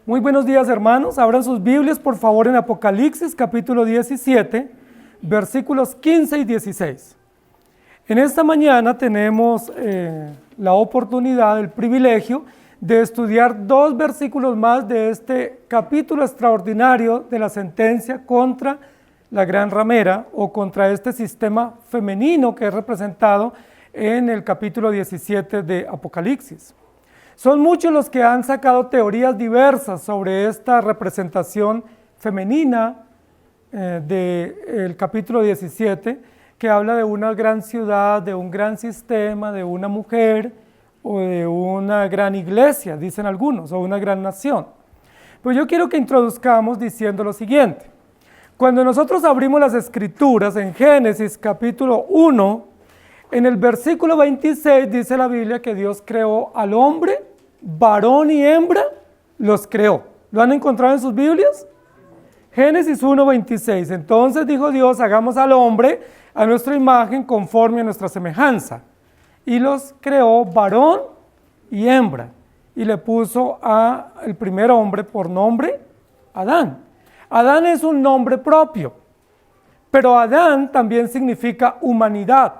Muy buenos días, hermanos. Abran sus Biblias, por favor, en Apocalipsis, capítulo 17, versículos 15 y 16. En esta mañana tenemos la oportunidad, el privilegio de estudiar dos versículos más de este capítulo extraordinario de la sentencia contra la gran ramera o contra este sistema femenino que es representado en el capítulo 17 de Apocalipsis. Son muchos los que han sacado teorías diversas sobre esta representación femenina del capítulo 17, que habla de una gran ciudad, de un gran sistema, de una mujer o de una gran iglesia, dicen algunos, o una gran nación. Pues yo quiero que introduzcamos diciendo lo siguiente. Cuando nosotros abrimos las Escrituras en Génesis capítulo 1, en el versículo 26 dice la Biblia que Dios creó al hombre, varón y hembra, los creó. ¿Lo han encontrado en sus Biblias? Génesis 1:26. Entonces dijo Dios, hagamos al hombre a nuestra imagen conforme a nuestra semejanza. Y los creó varón y hembra. Y le puso al primer hombre por nombre Adán. Adán es un nombre propio, pero Adán también significa humanidad.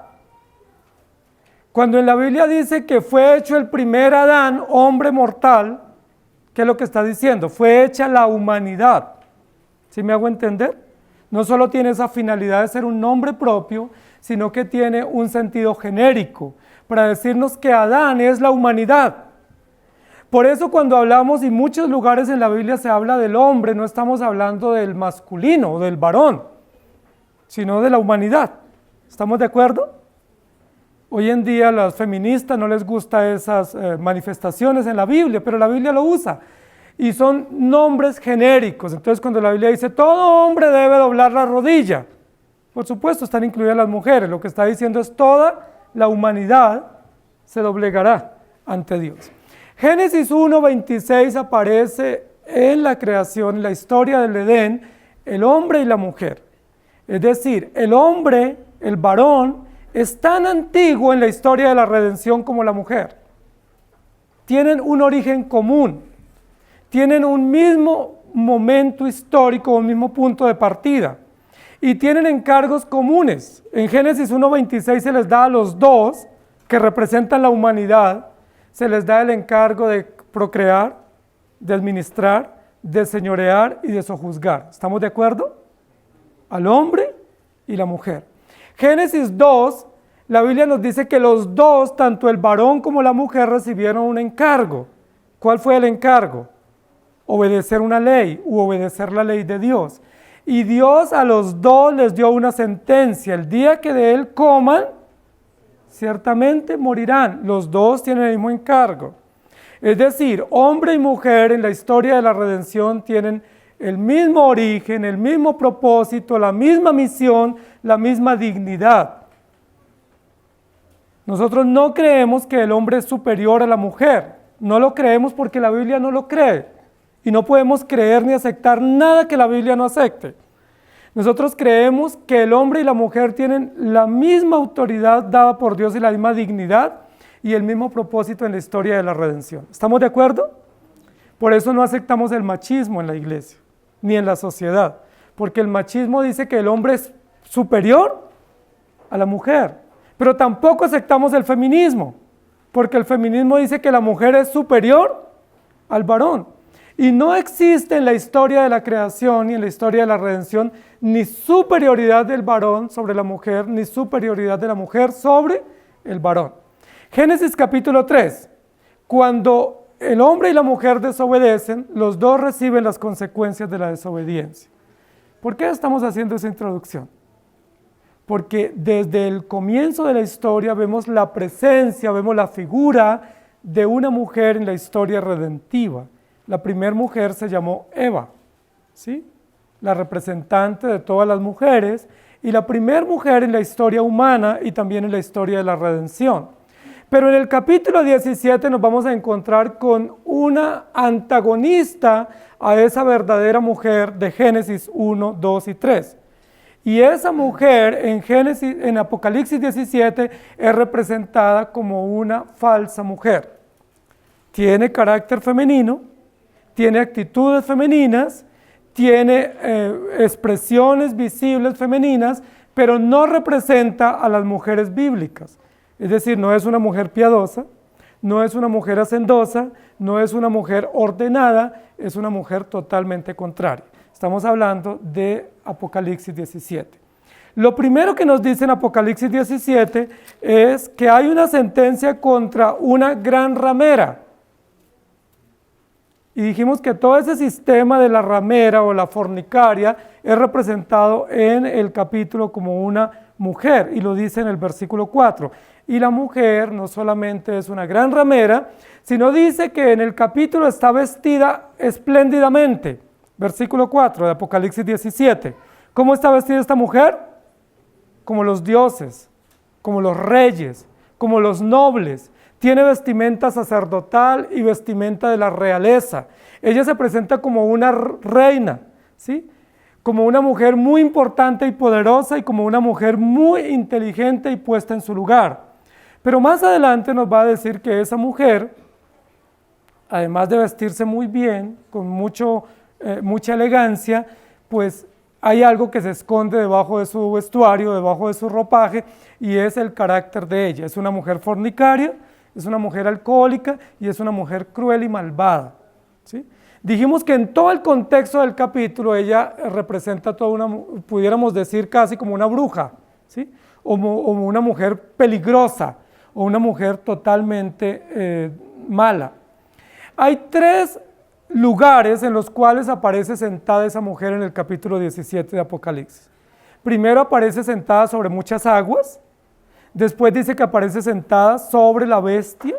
Cuando en la Biblia dice que fue hecho el primer Adán, hombre mortal, ¿qué es lo que está diciendo? Fue hecha la humanidad. ¿Sí me hago entender? No solo tiene esa finalidad de ser un nombre propio, sino que tiene un sentido genérico, para decirnos que Adán es la humanidad. Por eso cuando hablamos, y muchos lugares en la Biblia se habla del hombre, no estamos hablando del masculino o del varón, sino de la humanidad. ¿Estamos de acuerdo? Hoy en día a las feministas no les gustan esas manifestaciones en la Biblia, pero la Biblia lo usa. Y son nombres genéricos. Entonces cuando la Biblia dice, todo hombre debe doblar la rodilla, por supuesto están incluidas las mujeres. Lo que está diciendo es toda la humanidad se doblegará ante Dios. Génesis 1:26 aparece en la creación, en la historia del Edén, el hombre y la mujer. Es decir, el hombre, el varón, es tan antiguo en la historia de la redención como la mujer. Tienen un origen común, tienen un mismo momento histórico, un mismo punto de partida, y tienen encargos comunes. En Génesis 1:26 se les da a los dos, que representan la humanidad, se les da el encargo de procrear, de administrar, de señorear y de sojuzgar. ¿Estamos de acuerdo? Al hombre y la mujer. Génesis 2, la Biblia nos dice que los dos, tanto el varón como la mujer, recibieron un encargo. ¿Cuál fue el encargo? Obedecer una ley u obedecer la ley de Dios. Y Dios a los dos les dio una sentencia. El día que de él coman, ciertamente morirán. Los dos tienen el mismo encargo. Es decir, hombre y mujer en la historia de la redención tienen el mismo origen, el mismo propósito, la misma misión, la misma dignidad. Nosotros no creemos que el hombre es superior a la mujer. No lo creemos porque la Biblia no lo cree. Y no podemos creer ni aceptar nada que la Biblia no acepte. Nosotros creemos que el hombre y la mujer tienen la misma autoridad dada por Dios y la misma dignidad y el mismo propósito en la historia de la redención. ¿Estamos de acuerdo? Por eso no aceptamos el machismo en la iglesia, ni en la sociedad. Porque el machismo dice que el hombre es superior a la mujer. Pero tampoco aceptamos el feminismo, porque el feminismo dice que la mujer es superior al varón. Y no existe en la historia de la creación y en la historia de la redención ni superioridad del varón sobre la mujer, ni superioridad de la mujer sobre el varón. Génesis capítulo 3, cuando el hombre y la mujer desobedecen, los dos reciben las consecuencias de la desobediencia. ¿Por qué estamos haciendo esa introducción? Porque desde el comienzo de la historia vemos la presencia, vemos la figura de una mujer en la historia redentiva. La primera mujer se llamó Eva, ¿sí? La representante de todas las mujeres y la primera mujer en la historia humana y también en la historia de la redención. Pero en el capítulo 17 nos vamos a encontrar con una antagonista a esa verdadera mujer de Génesis 1, 2 y 3. Y esa mujer en Apocalipsis 17 es representada como una falsa mujer. Tiene carácter femenino, tiene actitudes femeninas, tiene expresiones visibles femeninas, pero no representa a las mujeres bíblicas. Es decir, no es una mujer piadosa, no es una mujer hacendosa, no es una mujer ordenada, es una mujer totalmente contraria. Estamos hablando de Apocalipsis 17. Lo primero que nos dice en Apocalipsis 17 es que hay una sentencia contra una gran ramera. Y dijimos que todo ese sistema de la ramera o la fornicaria es representado en el capítulo como una mujer, y lo dice en el versículo 4. Y la mujer no solamente es una gran ramera, sino dice que en el capítulo está vestida espléndidamente. Versículo 4 de Apocalipsis 17. ¿Cómo está vestida esta mujer? Como los dioses, como los reyes, como los nobles. Tiene vestimenta sacerdotal y vestimenta de la realeza. Ella se presenta como una reina, ¿sí? Como una mujer muy importante y poderosa y como una mujer muy inteligente y puesta en su lugar. Pero más adelante nos va a decir que esa mujer, además de vestirse muy bien, con mucha elegancia, pues hay algo que se esconde debajo de su vestuario, debajo de su ropaje, y es el carácter de ella. Es una mujer fornicaria, es una mujer alcohólica y es una mujer cruel y malvada, ¿sí? Dijimos que en todo el contexto del capítulo ella representa toda pudiéramos decir casi como una bruja, ¿sí? O una mujer peligrosa, o una mujer totalmente mala. Hay 3 lugares en los cuales aparece sentada esa mujer en el capítulo 17 de Apocalipsis. Primero aparece sentada sobre muchas aguas, después dice que aparece sentada sobre la bestia,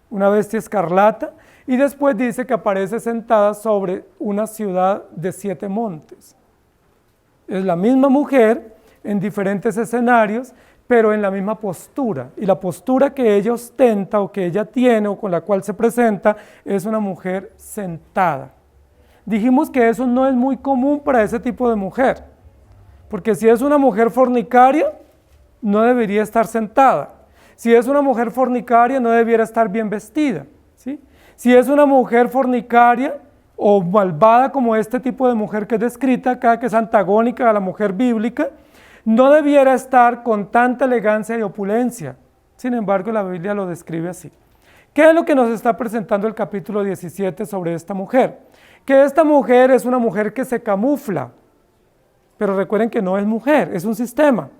una bestia escarlata, y después dice que aparece sentada sobre una ciudad de 7 montes. Es la misma mujer en diferentes escenarios, pero en la misma postura, y la postura que ella ostenta o que ella tiene o con la cual se presenta es una mujer sentada. Dijimos que eso no es muy común para ese tipo de mujer, porque si es una mujer fornicaria, no debería estar sentada. Si es una mujer fornicaria, no debiera estar bien vestida, ¿sí? Si es una mujer fornicaria o malvada como este tipo de mujer que es descrita acá, que es antagónica a la mujer bíblica, no debiera estar con tanta elegancia y opulencia. Sin embargo, la Biblia lo describe así. ¿Qué es lo que nos está presentando el capítulo 17 sobre esta mujer? Que esta mujer es una mujer que se camufla, pero recuerden que no es mujer, es un sistema,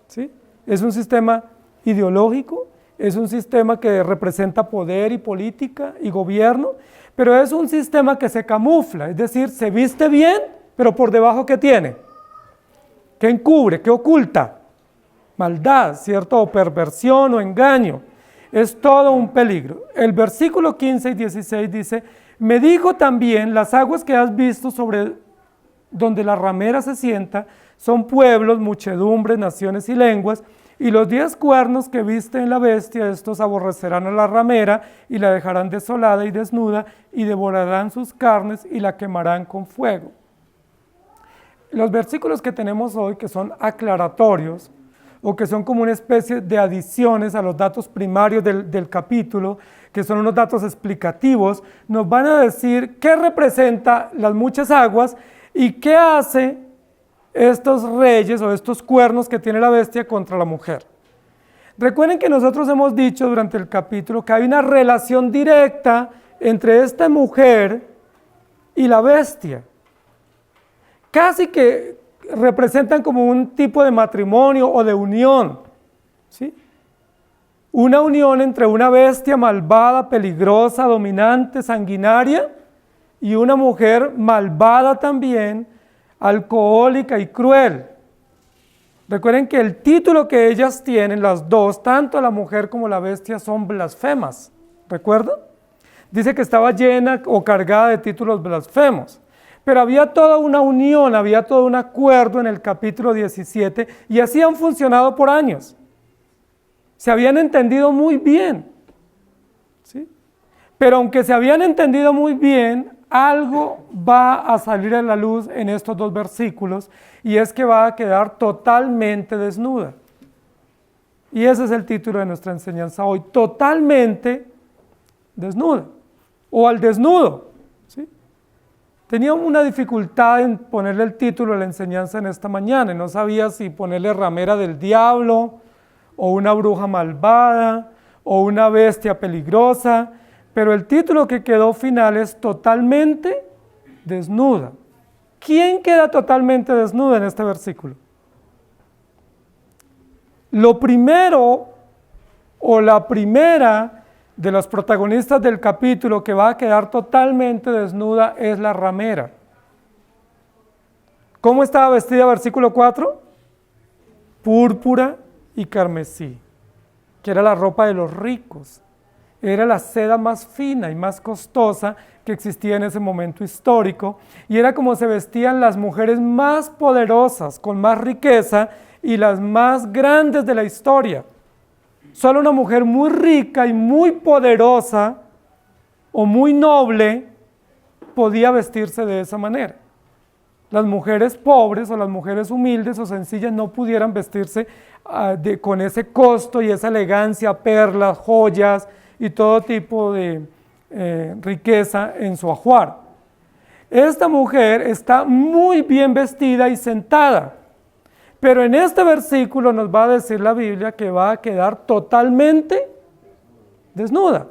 ¿sí? Es un sistema ideológico, es un sistema que representa poder y política y gobierno, pero es un sistema que se camufla, es decir, se viste bien, pero por debajo ¿qué tiene? ¿Qué encubre? ¿Qué oculta? Maldad, ¿cierto? O perversión o engaño. Es todo un peligro. El versículo 15 y 16 dice, me dijo también, las aguas que has visto sobre donde la ramera se sienta, son pueblos, muchedumbres, naciones y lenguas, y los 10 cuernos que viste en la bestia, estos aborrecerán a la ramera, y la dejarán desolada y desnuda, y devorarán sus carnes, y la quemarán con fuego. Los versículos que tenemos hoy, que son aclaratorios, o que son como una especie de adiciones a los datos primarios del capítulo, que son unos datos explicativos, nos van a decir qué representa las muchas aguas y qué hace estos reyes o estos cuernos que tiene la bestia contra la mujer. Recuerden que nosotros hemos dicho durante el capítulo que hay una relación directa entre esta mujer y la bestia. Casi que representan como un tipo de matrimonio o de unión, ¿sí? Una unión entre una bestia malvada, peligrosa, dominante, sanguinaria, y una mujer malvada también, alcohólica y cruel. Recuerden que el título que ellas tienen, las dos, tanto la mujer como la bestia, son blasfemas. ¿Recuerdan? Dice que estaba llena o cargada de títulos blasfemos. Pero había toda una unión, había todo un acuerdo en el capítulo 17 y así han funcionado por años. Se habían entendido muy bien, ¿sí? Pero aunque se habían entendido muy bien, algo va a salir a la luz en estos 2 versículos y es que va a quedar totalmente desnuda. Y ese es el título de nuestra enseñanza hoy, totalmente desnuda o al desnudo. ¿sí? Tenía una dificultad en ponerle el título de la enseñanza en esta mañana, y no sabía si ponerle ramera del diablo, o una bruja malvada, o una bestia peligrosa, pero el título que quedó final es totalmente desnuda. ¿Quién queda totalmente desnuda en este versículo? Lo primero, o la primera de los protagonistas del capítulo que va a quedar totalmente desnuda es la ramera. ¿Cómo estaba vestida? Versículo 4. Púrpura y carmesí, que era la ropa de los ricos. Era la seda más fina y más costosa que existía en ese momento histórico, y era como se vestían las mujeres más poderosas, con más riqueza y las más grandes de la historia. Solo una mujer muy rica y muy poderosa o muy noble podía vestirse de esa manera. Las mujeres pobres o las mujeres humildes o sencillas no pudieran vestirse con ese costo y esa elegancia, perlas, joyas y todo tipo de riqueza en su ajuar. Esta mujer está muy bien vestida y sentada, pero en este versículo nos va a decir la Biblia que va a quedar totalmente desnuda.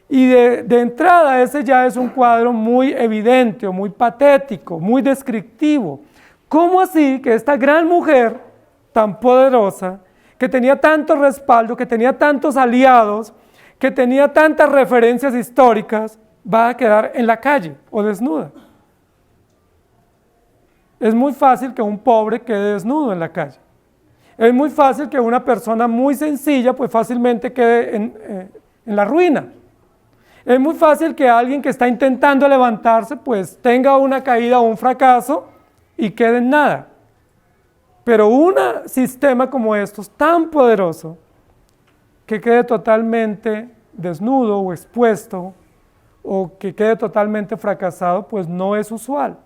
Y de entrada ese ya es un cuadro muy evidente o muy patético, muy descriptivo. ¿Cómo así que esta gran mujer tan poderosa, que tenía tanto respaldo, que tenía tantos aliados, que tenía tantas referencias históricas, va a quedar en la calle o desnuda? Es muy fácil que un pobre quede desnudo en la calle. Es muy fácil que una persona muy sencilla pues fácilmente quede en la ruina. Es muy fácil que alguien que está intentando levantarse pues tenga una caída o un fracaso y quede en nada. Pero un sistema como estos tan poderoso, que quede totalmente desnudo o expuesto, o que quede totalmente fracasado, pues no es usual.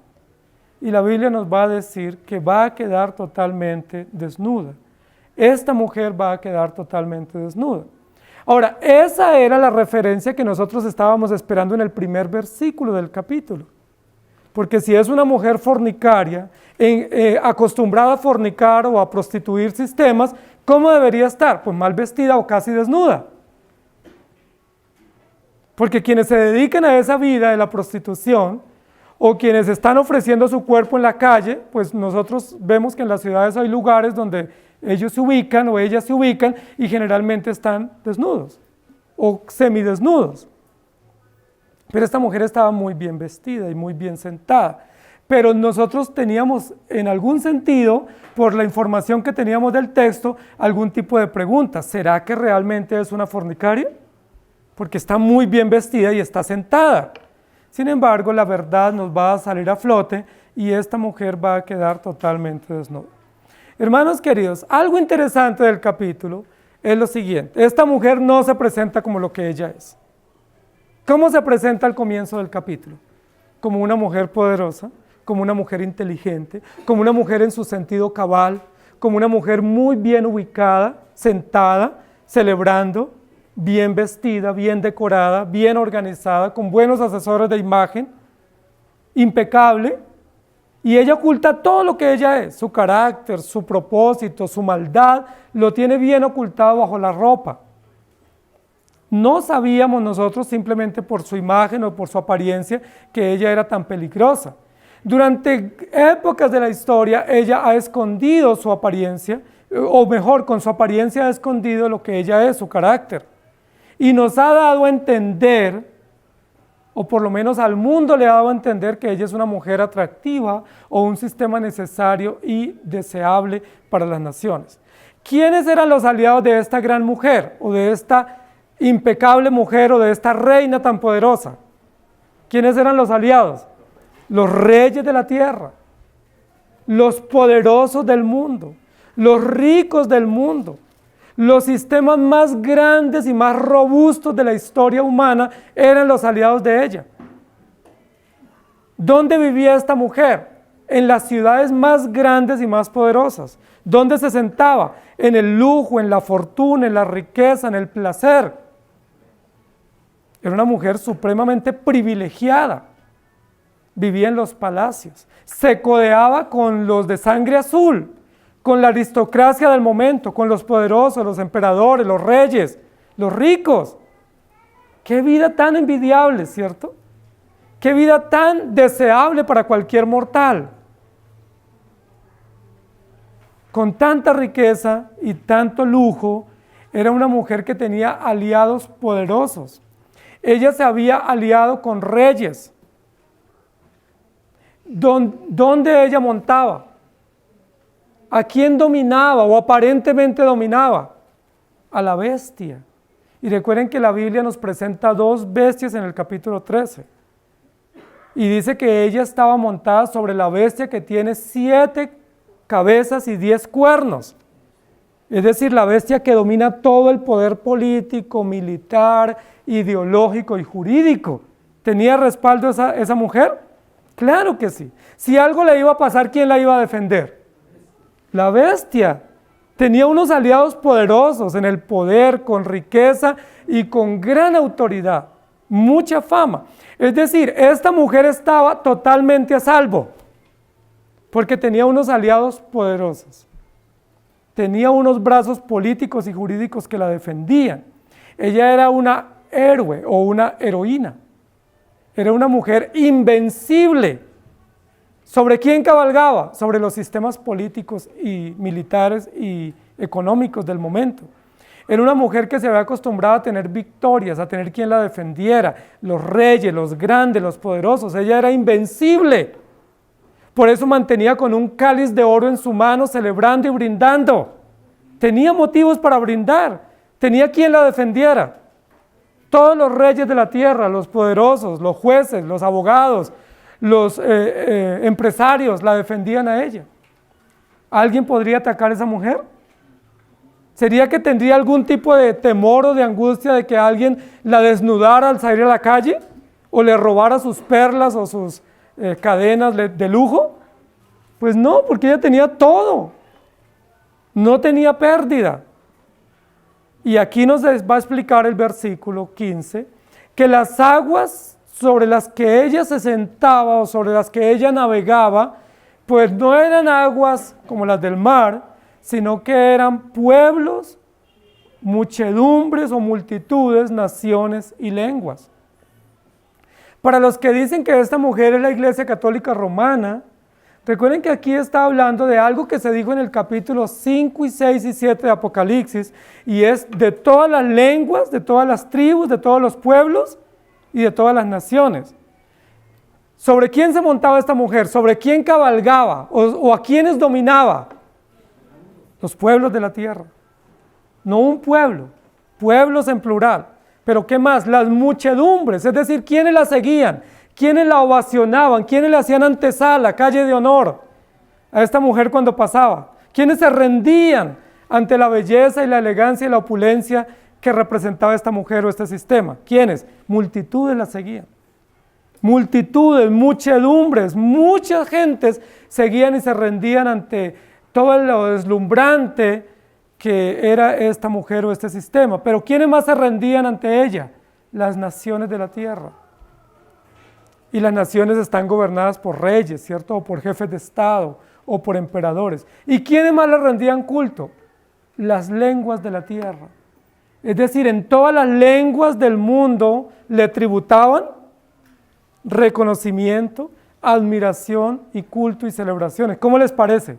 Y la Biblia nos va a decir que va a quedar totalmente desnuda. Esta mujer va a quedar totalmente desnuda. Ahora, esa era la referencia que nosotros estábamos esperando en el primer versículo del capítulo. Porque si es una mujer fornicaria, acostumbrada a fornicar o a prostituir sistemas, ¿cómo debería estar? Pues mal vestida o casi desnuda. Porque quienes se dedican a esa vida de la prostitución, o quienes están ofreciendo su cuerpo en la calle, pues nosotros vemos que en las ciudades hay lugares donde ellos se ubican o ellas se ubican y generalmente están desnudos o semidesnudos. Pero esta mujer estaba muy bien vestida y muy bien sentada. Pero nosotros teníamos en algún sentido, por la información que teníamos del texto, algún tipo de pregunta. ¿Será que realmente es una fornicaria? Porque está muy bien vestida y está sentada. Sin embargo, la verdad nos va a salir a flote y esta mujer va a quedar totalmente desnuda. Hermanos queridos, algo interesante del capítulo es lo siguiente. Esta mujer no se presenta como lo que ella es. ¿Cómo se presenta al comienzo del capítulo? Como una mujer poderosa, como una mujer inteligente, como una mujer en su sentido cabal, como una mujer muy bien ubicada, sentada, celebrando, bien vestida, bien decorada, bien organizada, con buenos asesores de imagen, impecable, y ella oculta todo lo que ella es, su carácter, su propósito, su maldad, lo tiene bien ocultado bajo la ropa. No sabíamos nosotros simplemente por su imagen o por su apariencia que ella era tan peligrosa. Durante épocas de la historia ella ha escondido su apariencia, o mejor, con su apariencia ha escondido lo que ella es, su carácter. Y nos ha dado a entender, o por lo menos al mundo le ha dado a entender que ella es una mujer atractiva o un sistema necesario y deseable para las naciones. ¿Quiénes eran los aliados de esta gran mujer o de esta impecable mujer o de esta reina tan poderosa? ¿Quiénes eran los aliados? Los reyes de la tierra, los poderosos del mundo, los ricos del mundo. Los sistemas más grandes y más robustos de la historia humana eran los aliados de ella. ¿Dónde vivía esta mujer? En las ciudades más grandes y más poderosas. ¿Dónde se sentaba? En el lujo, en la fortuna, en la riqueza, en el placer. Era una mujer supremamente privilegiada. Vivía en los palacios. Se codeaba con los de sangre azul, con la aristocracia del momento, con los poderosos, los emperadores, los reyes, los ricos. Qué vida tan envidiable, ¿cierto? Qué vida tan deseable para cualquier mortal. Con tanta riqueza y tanto lujo, era una mujer que tenía aliados poderosos. Ella se había aliado con reyes. ¿Dónde ella montaba? ¿A quién dominaba o aparentemente dominaba? A la bestia. Y recuerden que la Biblia nos presenta dos bestias en el capítulo 13. Y dice que ella estaba montada sobre la bestia que tiene 7 cabezas y 10 cuernos. Es decir, la bestia que domina todo el poder político, militar, ideológico y jurídico. ¿Tenía respaldo esa mujer? Claro que sí. Si algo le iba a pasar, ¿quién la iba a defender? La bestia. Tenía unos aliados poderosos en el poder, con riqueza y con gran autoridad, mucha fama. Es decir, esta mujer estaba totalmente a salvo, porque tenía unos aliados poderosos. Tenía unos brazos políticos y jurídicos que la defendían. Ella era una héroe o una heroína. Era una mujer invencible. ¿Sobre quién cabalgaba? Sobre los sistemas políticos y militares y económicos del momento. Era una mujer que se había acostumbrado a tener victorias, a tener quien la defendiera, los reyes, los grandes, los poderosos. Ella era invencible. Por eso mantenía con un cáliz de oro en su mano, celebrando y brindando. Tenía motivos para brindar, tenía quien la defendiera. Todos los reyes de la tierra, los poderosos, los jueces, los abogados, los empresarios la defendían a ella. ¿Alguien podría atacar a esa mujer? ¿Sería que tendría algún tipo de temor o de angustia de que alguien la desnudara al salir a la calle? ¿O le robara sus perlas o sus cadenas de lujo? Pues no, porque ella tenía todo. No tenía pérdida. Y aquí nos va a explicar el versículo 15, que las aguas sobre las que ella se sentaba o sobre las que ella navegaba, pues no eran aguas como las del mar, sino que eran pueblos, muchedumbres o multitudes, naciones y lenguas. Para los que dicen que esta mujer es la Iglesia Católica Romana, recuerden que aquí está hablando de algo que se dijo en el capítulo 5 y 6 y 7 de Apocalipsis, y es de todas las lenguas, de todas las tribus, de todos los pueblos y de todas las naciones. ¿Sobre quién se montaba esta mujer? ¿Sobre quién cabalgaba? ¿O a quiénes dominaba? Los pueblos de la tierra. No un pueblo, pueblos en plural. Pero ¿qué más? Las muchedumbres, es decir, ¿quiénes la seguían? ¿Quiénes la ovacionaban? ¿Quiénes le hacían antesala, calle de honor a esta mujer cuando pasaba? ¿Quiénes se rendían ante la belleza y la elegancia y la opulencia que representaba esta mujer o este sistema? ¿Quiénes? Multitudes la seguían. Multitudes, muchedumbres, muchas gentes seguían y se rendían ante todo lo deslumbrante que era esta mujer o este sistema. Pero ¿quiénes más se rendían ante ella? Las naciones de la tierra. Y las naciones están gobernadas por reyes, ¿cierto? O por jefes de Estado, o por emperadores. ¿Y quiénes más le rendían culto? Las lenguas de la tierra. Es decir, en todas las lenguas del mundo le tributaban reconocimiento, admiración y culto y celebraciones. ¿Cómo les parece?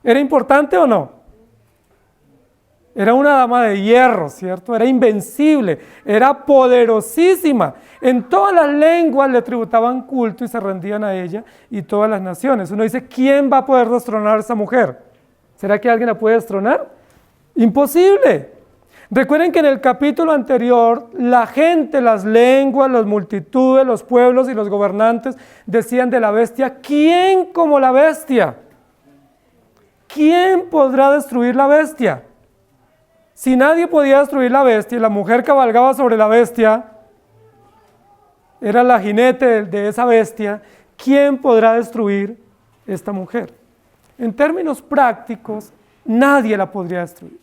¿Era importante o no? Era una dama de hierro, ¿cierto? Era invencible, era poderosísima. En todas las lenguas le tributaban culto y se rendían a ella y todas las naciones. Uno dice, ¿quién va a poder destronar a esa mujer? ¿Será que alguien la puede destronar? Imposible. Recuerden que en el capítulo anterior, la gente, las lenguas, las multitudes, los pueblos y los gobernantes decían de la bestia, ¿quién como la bestia? ¿Quién podrá destruir la bestia? Si nadie podía destruir la bestia y la mujer cabalgaba sobre la bestia, era la jinete de esa bestia, ¿quién podrá destruir esta mujer? En términos prácticos, nadie la podría destruir.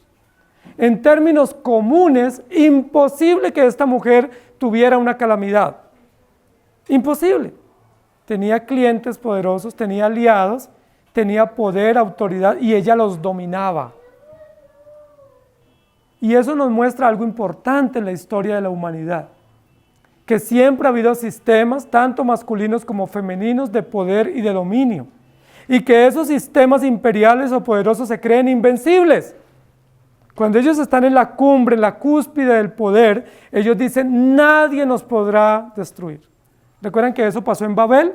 En términos comunes, imposible que esta mujer tuviera una calamidad. Imposible. Tenía clientes poderosos, tenía aliados, tenía poder, autoridad y ella los dominaba. Y eso nos muestra algo importante en la historia de la humanidad, que siempre ha habido sistemas, tanto masculinos como femeninos, de poder y de dominio, y que esos sistemas imperiales o poderosos se creen invencibles. Cuando ellos están en la cumbre, en la cúspide del poder, ellos dicen, nadie nos podrá destruir. ¿Recuerdan que eso pasó en Babel?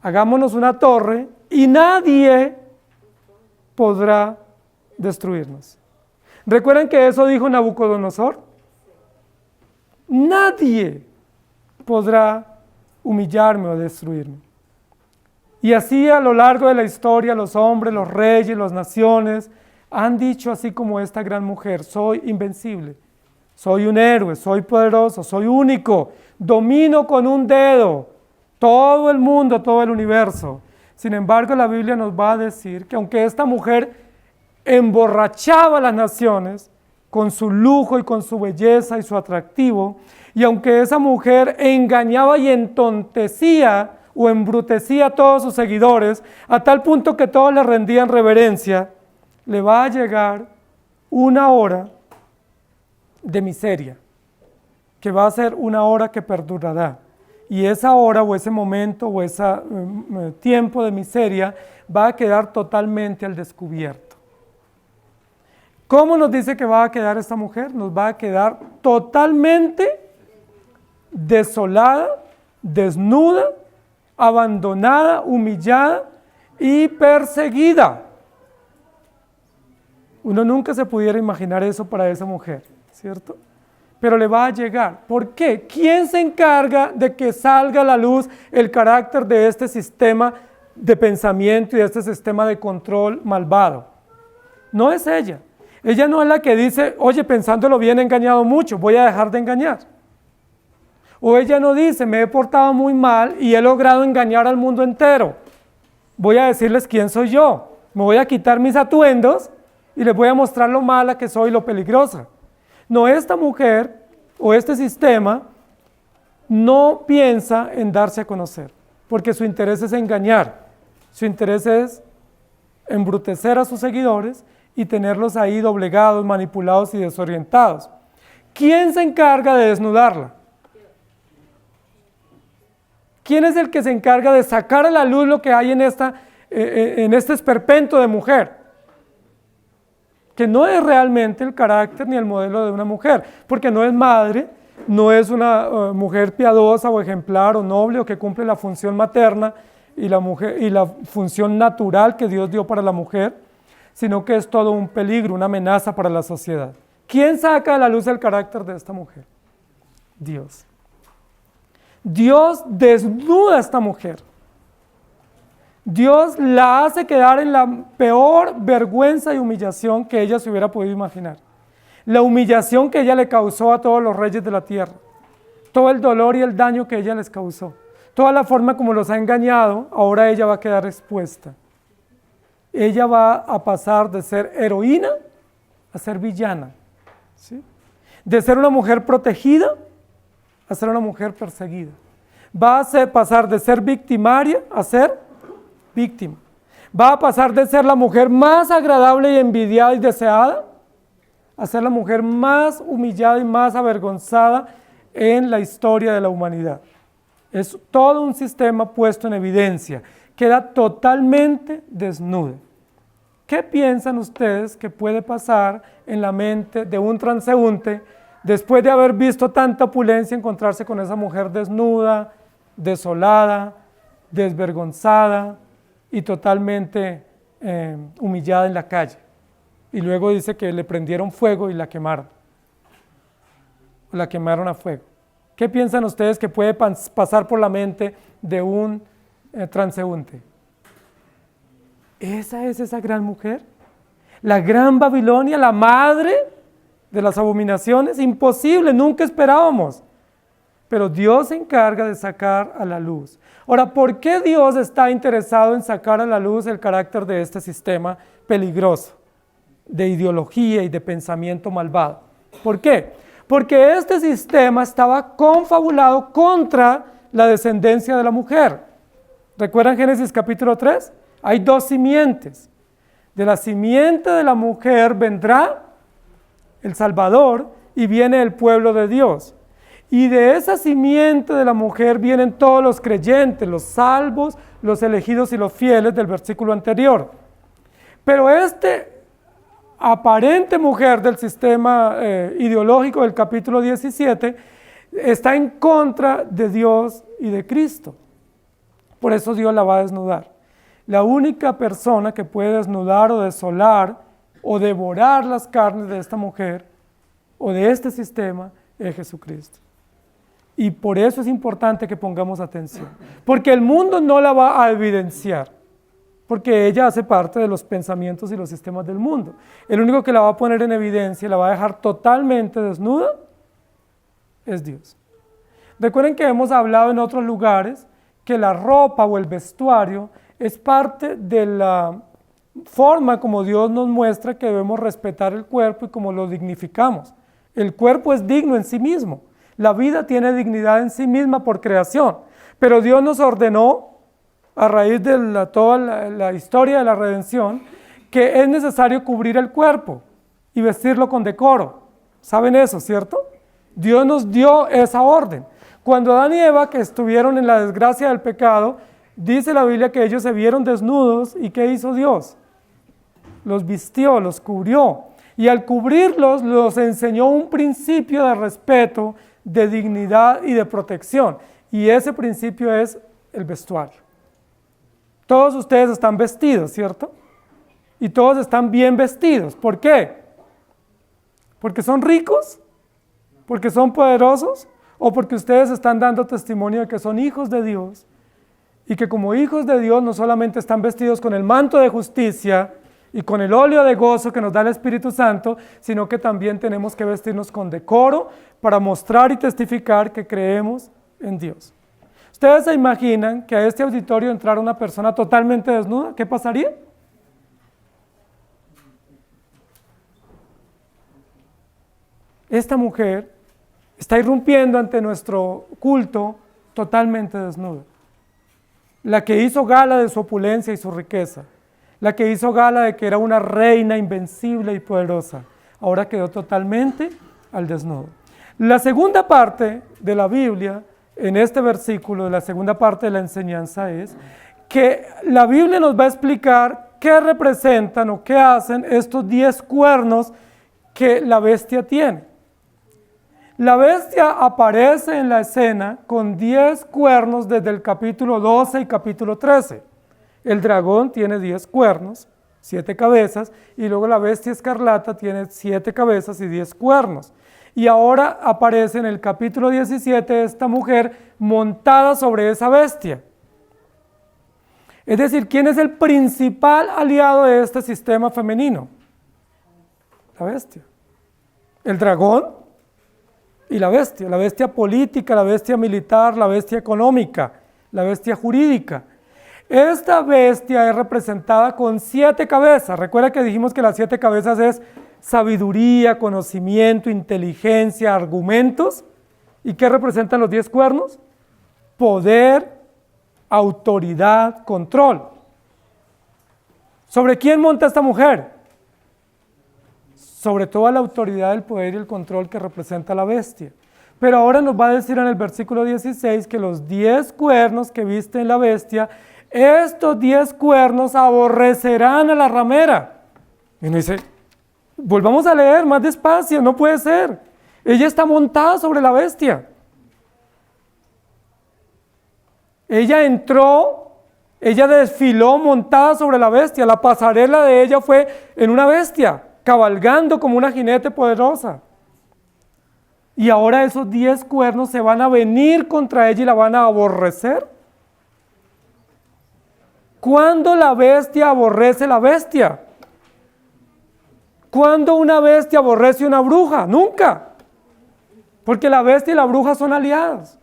Hagámonos una torre y nadie podrá destruirnos. ¿Recuerdan que eso dijo Nabucodonosor? Nadie podrá humillarme o destruirme. Y así a lo largo de la historia, los hombres, los reyes, las naciones han dicho así como esta gran mujer: soy invencible, soy un héroe, soy poderoso, soy único, domino con un dedo todo el mundo, todo el universo. Sin embargo, la Biblia nos va a decir que aunque esta mujer emborrachaba a las naciones con su lujo y con su belleza y su atractivo, y aunque esa mujer engañaba y entontecía o embrutecía a todos sus seguidores, a tal punto que todos le rendían reverencia, le va a llegar una hora de miseria, que va a ser una hora que perdurará. Y esa hora o ese momento o ese tiempo de miseria va a quedar totalmente al descubierto. ¿Cómo nos dice que va a quedar esta mujer? Nos va a quedar totalmente desolada, desnuda, abandonada, humillada y perseguida. Uno nunca se pudiera imaginar eso para esa mujer, ¿cierto? Pero le va a llegar. ¿Por qué? ¿Quién se encarga de que salga a la luz el carácter de este sistema de pensamiento y de este sistema de control malvado? No es ella. Ella no es la que dice, oye, pensándolo bien he engañado mucho, voy a dejar de engañar. O ella no dice, me he portado muy mal y he logrado engañar al mundo entero. Voy a decirles quién soy yo. Me voy a quitar mis atuendos y les voy a mostrar lo mala que soy y lo peligrosa. No, esta mujer o este sistema no piensa en darse a conocer, porque su interés es engañar, su interés es embrutecer a sus seguidores y tenerlos ahí doblegados, manipulados y desorientados. ¿Quién se encarga de desnudarla? ¿Quién es el que se encarga de sacar a la luz lo que hay en este esperpento de mujer? Que no es realmente el carácter ni el modelo de una mujer, porque no es madre, no es una mujer piadosa o ejemplar o noble o que cumple la función materna y la función natural que Dios dio para la mujer, sino que es todo un peligro, una amenaza para la sociedad. ¿Quién saca a la luz el carácter de esta mujer? Dios. Dios desnuda a esta mujer. Dios la hace quedar en la peor vergüenza y humillación que ella se hubiera podido imaginar. La humillación que ella le causó a todos los reyes de la tierra. Todo el dolor y el daño que ella les causó. Toda la forma como los ha engañado, ahora ella va a quedar expuesta. Ella va a pasar de ser heroína a ser villana, ¿sí? De ser una mujer protegida a ser una mujer perseguida. Va a pasar de ser victimaria a ser víctima. Va a pasar de ser la mujer más agradable y envidiada y deseada a ser la mujer más humillada y más avergonzada en la historia de la humanidad. Es todo un sistema puesto en evidencia. Queda totalmente desnuda. ¿Qué piensan ustedes que puede pasar en la mente de un transeúnte después de haber visto tanta opulencia, encontrarse con esa mujer desnuda, desolada, desvergonzada y totalmente humillada en la calle? Y luego dice que le prendieron fuego y la quemaron. La quemaron a fuego. ¿Qué piensan ustedes que puede pasar por la mente de un transeúnte? Esa es esa gran mujer, la gran Babilonia, la madre de las abominaciones. Imposible, nunca esperábamos. Pero Dios se encarga de sacar a la luz. Ahora, ¿por qué Dios está interesado en sacar a la luz el carácter de este sistema peligroso? de ideología y de pensamiento malvado. ¿Por qué? Porque este sistema estaba confabulado contra la descendencia de la mujer. ¿Recuerdan Génesis capítulo 3? Hay dos simientes. De la simiente de la mujer vendrá el Salvador y viene el pueblo de Dios. Y de esa simiente de la mujer vienen todos los creyentes, los salvos, los elegidos y los fieles del versículo anterior. Pero aparente mujer del sistema ideológico del capítulo 17 está en contra de Dios y de Cristo. Por eso Dios la va a desnudar. La única persona que puede desnudar o desolar o devorar las carnes de esta mujer o de este sistema es Jesucristo. Y por eso es importante que pongamos atención, porque el mundo no la va a evidenciar, porque ella hace parte de los pensamientos y los sistemas del mundo. El único que la va a poner en evidencia y la va a dejar totalmente desnuda es Dios. Recuerden que hemos hablado en otros lugares que la ropa o el vestuario es parte de la forma como Dios nos muestra que debemos respetar el cuerpo y como lo dignificamos. El cuerpo es digno en sí mismo. La vida tiene dignidad en sí misma por creación, pero Dios nos ordenó, a raíz de toda la historia de la redención, que es necesario cubrir el cuerpo y vestirlo con decoro. ¿Saben eso, cierto? Dios nos dio esa orden. Cuando Adán y Eva, que estuvieron en la desgracia del pecado, dice la Biblia que ellos se vieron desnudos, ¿y qué hizo Dios? Los vistió, los cubrió, y al cubrirlos, los enseñó un principio de respeto, de dignidad y de protección, y ese principio es el vestuario. Todos ustedes están vestidos, ¿cierto? Y todos están bien vestidos. ¿Por qué? ¿Porque son ricos? ¿Porque son poderosos? ¿O porque ustedes están dando testimonio de que son hijos de Dios? Y que como hijos de Dios no solamente están vestidos con el manto de justicia y con el óleo de gozo que nos da el Espíritu Santo, sino que también tenemos que vestirnos con decoro para mostrar y testificar que creemos en Dios. ¿Ustedes se imaginan que a este auditorio entrara una persona totalmente desnuda? ¿Qué pasaría? Esta mujer está irrumpiendo ante nuestro culto totalmente desnuda. La que hizo gala de su opulencia y su riqueza, la que hizo gala de que era una reina invencible y poderosa, ahora quedó totalmente al desnudo. La segunda parte de la Biblia, en este versículo, la segunda parte de la enseñanza es que la Biblia nos va a explicar qué representan o qué hacen estos 10 cuernos que la bestia tiene. La bestia aparece en la escena con 10 cuernos desde el capítulo 12 y capítulo 13. El dragón tiene 10 cuernos, 7 cabezas, y luego la bestia escarlata tiene 7 cabezas y 10 cuernos. Y ahora aparece en el capítulo 17 esta mujer montada sobre esa bestia. Es decir, ¿quién es el principal aliado de este sistema femenino? La bestia. El dragón y la bestia política, la bestia militar, la bestia económica, la bestia jurídica. Esta bestia es representada con 7 cabezas. Recuerda que dijimos que las 7 cabezas es sabiduría, conocimiento, inteligencia, argumentos. ¿Y qué representan los 10 cuernos? Poder, autoridad, control. ¿Sobre quién monta esta mujer? Sobre toda la autoridad, el poder y el control que representa la bestia. Pero ahora nos va a decir en el versículo 16 que los 10 cuernos que viste en la bestia, estos 10 cuernos aborrecerán a la ramera. Y uno dice, volvamos a leer más despacio, no puede ser. Ella está montada sobre la bestia. Ella entró, ella desfiló montada sobre la bestia. La pasarela de ella fue en una bestia, cabalgando como una jinete poderosa. Y ahora esos 10 cuernos se van a venir contra ella y la van a aborrecer. ¿Cuándo la bestia aborrece la bestia? ¿Cuándo una bestia aborrece una bruja? Nunca. Porque la bestia y la bruja son aliadas.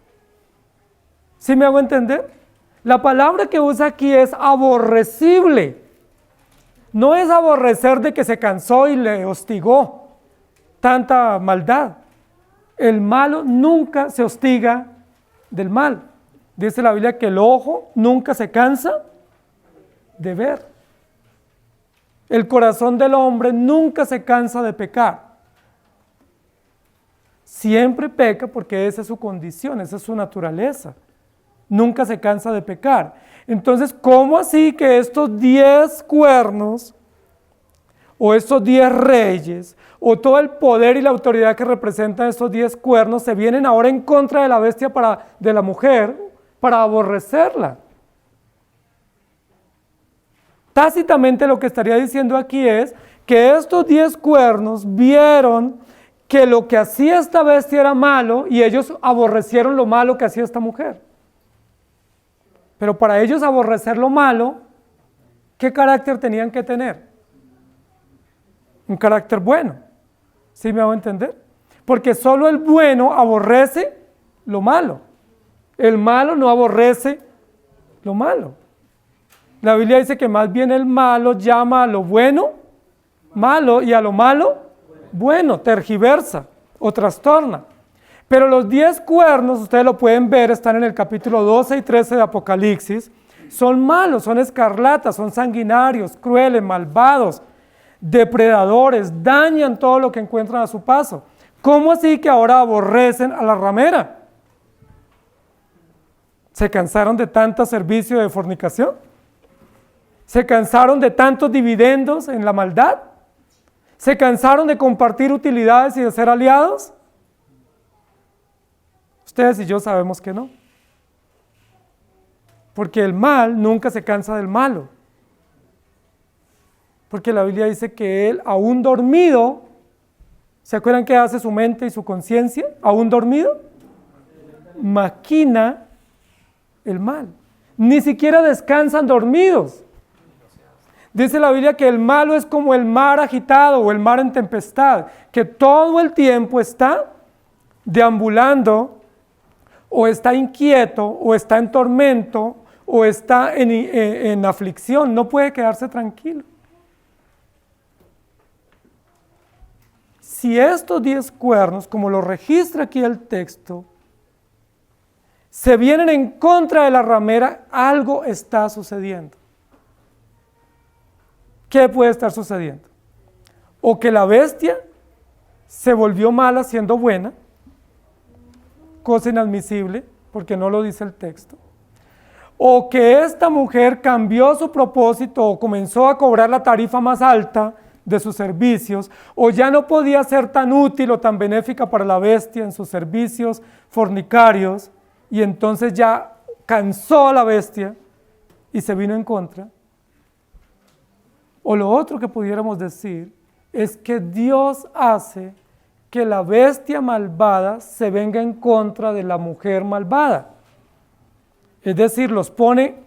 ¿Sí me hago entender? La palabra que usa aquí es aborrecible. no es aborrecer de que se cansó y le hostigó tanta maldad. El malo nunca se hostiga del mal. Dice la Biblia que el ojo nunca se cansa de ver. El corazón del hombre nunca se cansa de pecar. Siempre peca porque esa es su condición, esa es su naturaleza. Nunca se cansa de pecar. Entonces, ¿cómo así que estos 10 cuernos, o estos 10 reyes, o todo el poder y la autoridad que representan estos 10 cuernos, se vienen ahora en contra de la bestia, de la mujer, para aborrecerla? Tácitamente lo que estaría diciendo aquí es que estos 10 cuernos vieron que lo que hacía esta bestia era malo y ellos aborrecieron lo malo que hacía esta mujer. Pero para ellos aborrecer lo malo, ¿qué carácter tenían que tener? Un carácter bueno. ¿Sí me hago entender? Porque solo el bueno aborrece lo malo. El malo no aborrece lo malo. La Biblia dice que más bien el malo llama a lo bueno malo y a lo malo bueno, tergiversa o trastorna. Pero los 10 cuernos, ustedes lo pueden ver, están en el capítulo 12 y 13 de Apocalipsis, son malos, son escarlatas, son sanguinarios, crueles, malvados, depredadores, dañan todo lo que encuentran a su paso. ¿Cómo así que ahora aborrecen a la ramera? ¿Se cansaron de tanto servicio de fornicación? ¿Se cansaron de tantos dividendos en la maldad? ¿Se cansaron de compartir utilidades y de ser aliados? Ustedes y yo sabemos que no. Porque el mal nunca se cansa del malo. Porque la Biblia dice que él, aún dormido, ¿se acuerdan qué hace su mente y su conciencia? Aún dormido, maquina el mal. Ni siquiera descansan dormidos. Dice la Biblia que el malo es como el mar agitado o el mar en tempestad, que todo el tiempo está deambulando, o está inquieto, o está en tormento, o está en aflicción, no puede quedarse tranquilo. Si estos 10 cuernos, como lo registra aquí el texto, se vienen en contra de la ramera, algo está sucediendo. ¿Qué puede estar sucediendo? O que la bestia se volvió mala siendo buena, cosa inadmisible, porque no lo dice el texto. O que esta mujer cambió su propósito o comenzó a cobrar la tarifa más alta de sus servicios, o ya no podía ser tan útil o tan benéfica para la bestia en sus servicios fornicarios, y entonces ya cansó a la bestia y se vino en contra. O lo otro que pudiéramos decir es que Dios hace que la bestia malvada se venga en contra de la mujer malvada. Es decir, los pone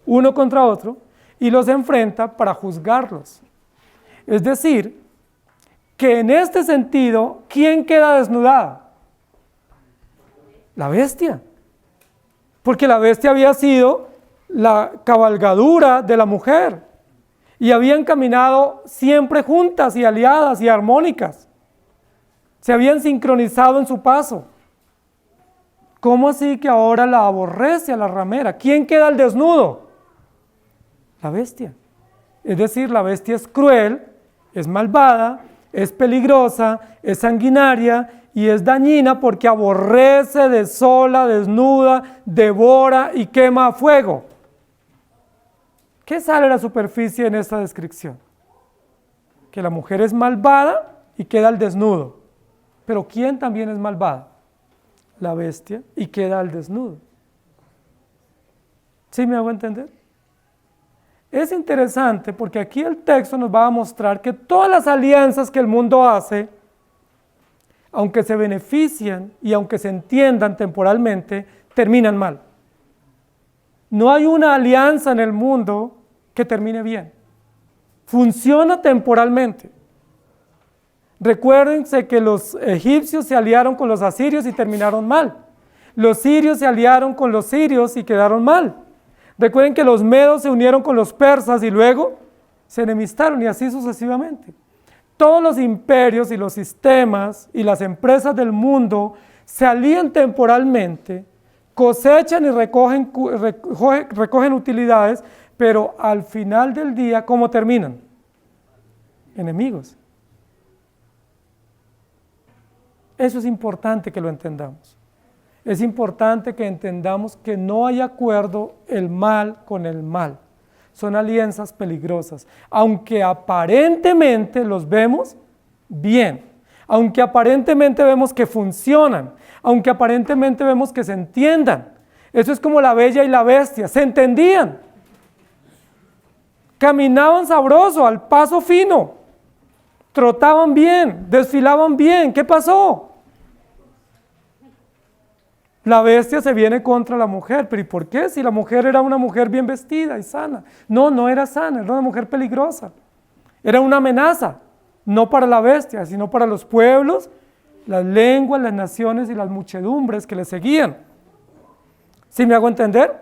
uno contra otro y los enfrenta para juzgarlos. Es decir, que en este sentido, ¿quién queda desnudada? La bestia. Porque la bestia había sido la cabalgadura de la mujer. Y habían caminado siempre juntas y aliadas y armónicas. Se habían sincronizado en su paso. ¿Cómo así que ahora la aborrece a la ramera? ¿Quién queda al desnudo? La bestia. Es decir, la bestia es cruel, es malvada, es peligrosa, es sanguinaria y es dañina porque aborrece, desola, desnuda, devora y quema a fuego. ¿Qué sale a la superficie en esta descripción? Que la mujer es malvada y queda al desnudo. Pero ¿quién también es malvada? La bestia y queda al desnudo. ¿Sí me hago entender? Es interesante porque aquí el texto nos va a mostrar que todas las alianzas que el mundo hace, aunque se benefician y aunque se entiendan temporalmente, terminan mal. No hay una alianza en el mundo que termine bien. Funciona temporalmente. Recuérdense que los egipcios se aliaron con los asirios y terminaron mal. Los sirios se aliaron con los sirios y quedaron mal. Recuerden que los medos se unieron con los persas y luego se enemistaron y así sucesivamente. Todos los imperios y los sistemas y las empresas del mundo se alían temporalmente, cosechan y recogen utilidades, pero al final del día, ¿cómo terminan? Enemigos. Eso es importante que lo entendamos. Es importante que entendamos que no hay acuerdo el mal con el mal. Son alianzas peligrosas, aunque aparentemente los vemos bien, aunque aparentemente vemos que funcionan, aunque aparentemente vemos que se entiendan. Eso es como la bella y la bestia, se entendían, caminaban sabroso, al paso fino, trotaban bien, desfilaban bien. ¿Qué pasó? La bestia se viene contra la mujer. ¿Pero y por qué? Si la mujer era una mujer bien vestida y sana. No, no era sana, era una mujer peligrosa. Era una amenaza, no para la bestia, sino para los pueblos, las lenguas, las naciones y las muchedumbres que le seguían. ¿Sí me hago entender?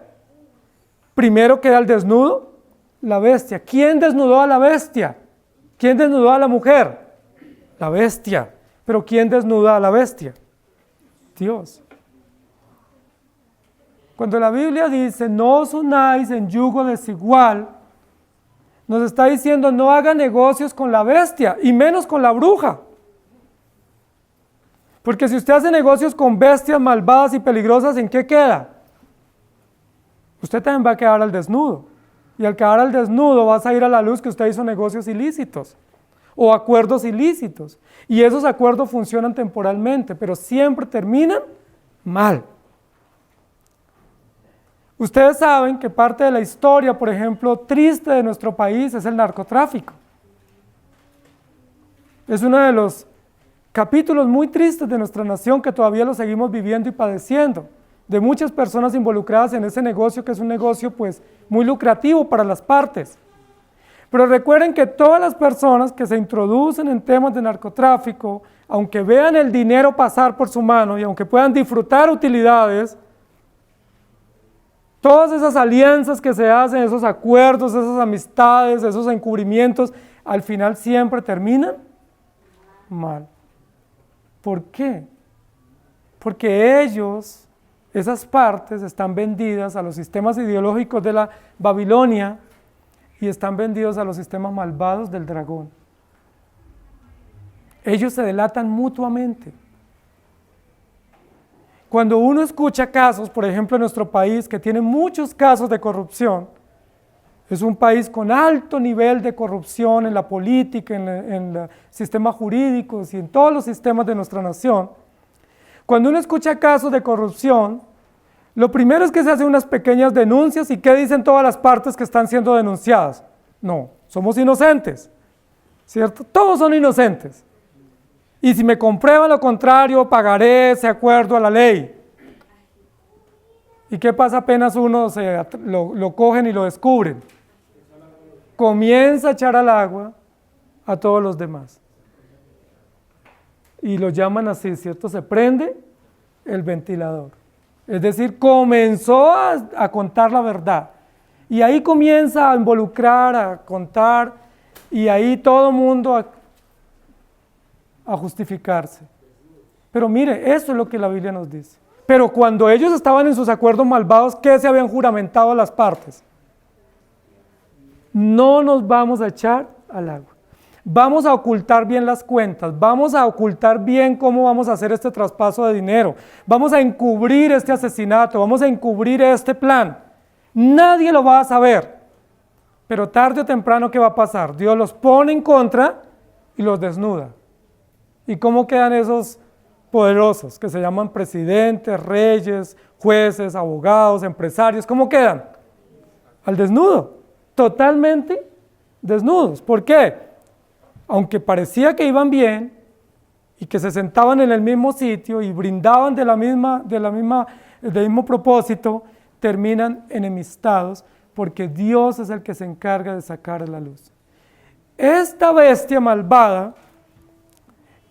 Primero queda el desnudo, la bestia. ¿Quién desnudó a la bestia? ¿Quién desnudó a la mujer? La bestia. ¿Pero quién desnuda a la bestia? Dios. Cuando la Biblia dice, no os unáis en yugo desigual, nos está diciendo, no haga negocios con la bestia, y menos con la bruja. Porque si usted hace negocios con bestias malvadas y peligrosas, ¿en qué queda? Usted también va a quedar al desnudo. Y al quedar al desnudo vas a ir a la luz que usted hizo negocios ilícitos, o acuerdos ilícitos. Y esos acuerdos funcionan temporalmente, pero siempre terminan mal. Ustedes saben que parte de la historia, por ejemplo, triste de nuestro país es el narcotráfico. Es uno de los capítulos muy tristes de nuestra nación que todavía lo seguimos viviendo y padeciendo, de muchas personas involucradas en ese negocio que es un negocio pues muy lucrativo para las partes. Pero recuerden que todas las personas que se introducen en temas de narcotráfico, aunque vean el dinero pasar por su mano y aunque puedan disfrutar utilidades, todas esas alianzas que se hacen, esos acuerdos, esas amistades, esos encubrimientos, al final siempre terminan mal. ¿Por qué? Porque ellos, esas partes, están vendidas a los sistemas ideológicos de la Babilonia y están vendidos a los sistemas malvados del dragón. Ellos se delatan mutuamente. Cuando uno escucha casos, por ejemplo en nuestro país, que tiene muchos casos de corrupción, es un país con alto nivel de corrupción en la política, en los sistemas jurídicos y en todos los sistemas de nuestra nación. Cuando uno escucha casos de corrupción, lo primero es que se hacen unas pequeñas denuncias y ¿qué dicen todas las partes que están siendo denunciadas? No, somos inocentes, ¿cierto? Todos son inocentes. Y si me comprueban lo contrario, pagaré ese acuerdo a la ley. ¿Y qué pasa apenas uno lo cogen y lo descubren? Comienza a echar al agua a todos los demás. Y lo llaman así, ¿cierto? Se prende el ventilador. Es decir, comenzó a contar la verdad. Y ahí comienza a involucrar, a contar, y ahí todo el mundo a justificarse. Pero mire, eso es lo que la Biblia nos dice. Pero cuando ellos estaban en sus acuerdos malvados, ¿qué se habían juramentado las partes? No nos vamos a echar al agua. Vamos a ocultar bien las cuentas, vamos a ocultar bien cómo vamos a hacer este traspaso de dinero, vamos a encubrir este asesinato, vamos a encubrir este plan. Nadie lo va a saber, pero tarde o temprano, ¿qué va a pasar? Dios los pone en contra y los desnuda. ¿Y cómo quedan esos poderosos que se llaman presidentes, reyes, jueces, abogados, empresarios? ¿Cómo quedan? Al desnudo, totalmente desnudos. ¿Por qué? Aunque parecía que iban bien y que se sentaban en el mismo sitio y brindaban del mismo propósito, terminan enemistados porque Dios es el que se encarga de sacar a la luz. Esta bestia malvada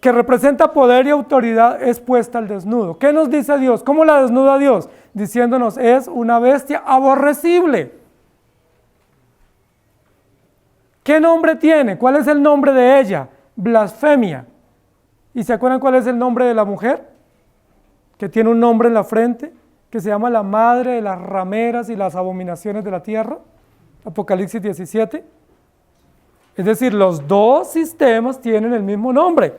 que representa poder y autoridad es puesta al desnudo. ¿Qué nos dice Dios? ¿Cómo la desnuda Dios? Diciéndonos, es una bestia aborrecible. ¿Qué nombre tiene? ¿Cuál es el nombre de ella? Blasfemia. ¿Y se acuerdan cuál es el nombre de la mujer? Que tiene un nombre en la frente, que se llama la madre de las rameras y las abominaciones de la tierra. Apocalipsis 17. Es decir, los dos sistemas tienen el mismo nombre.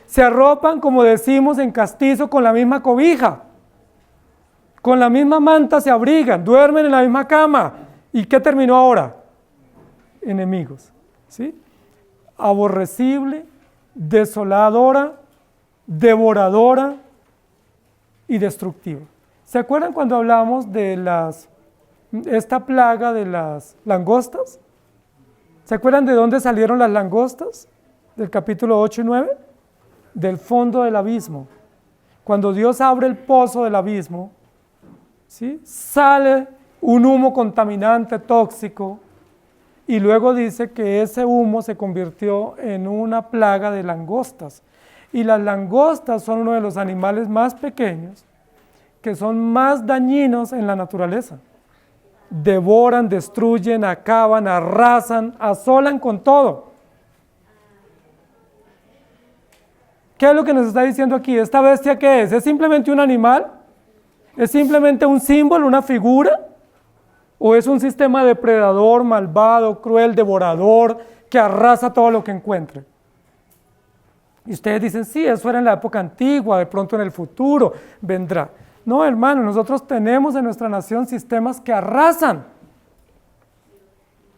Se arropan, como decimos en castizo, con la misma cobija. Con la misma manta se abrigan, duermen en la misma cama. ¿Y qué terminó ahora? Enemigos, ¿sí? Aborrecible, desoladora, devoradora y destructiva. ¿Se acuerdan cuando hablamos de esta plaga de las langostas? ¿Se acuerdan de dónde salieron las langostas? Del capítulo 8 y 9. Del fondo del abismo. Cuando Dios abre el pozo del abismo, ¿sí? Sale un humo contaminante, tóxico, y luego dice que ese humo se convirtió en una plaga de langostas. Y las langostas son uno de los animales más pequeños que son más dañinos en la naturaleza. Devoran, destruyen, acaban, arrasan, asolan con todo. ¿Qué es lo que nos está diciendo aquí? ¿Esta bestia qué es? ¿Es simplemente un animal? ¿Es simplemente un símbolo, una figura? ¿O es un sistema depredador, malvado, cruel, devorador, que arrasa todo lo que encuentre? Y ustedes dicen, sí, eso era en la época antigua, de pronto en el futuro vendrá. No, hermano, nosotros tenemos en nuestra nación sistemas que arrasan.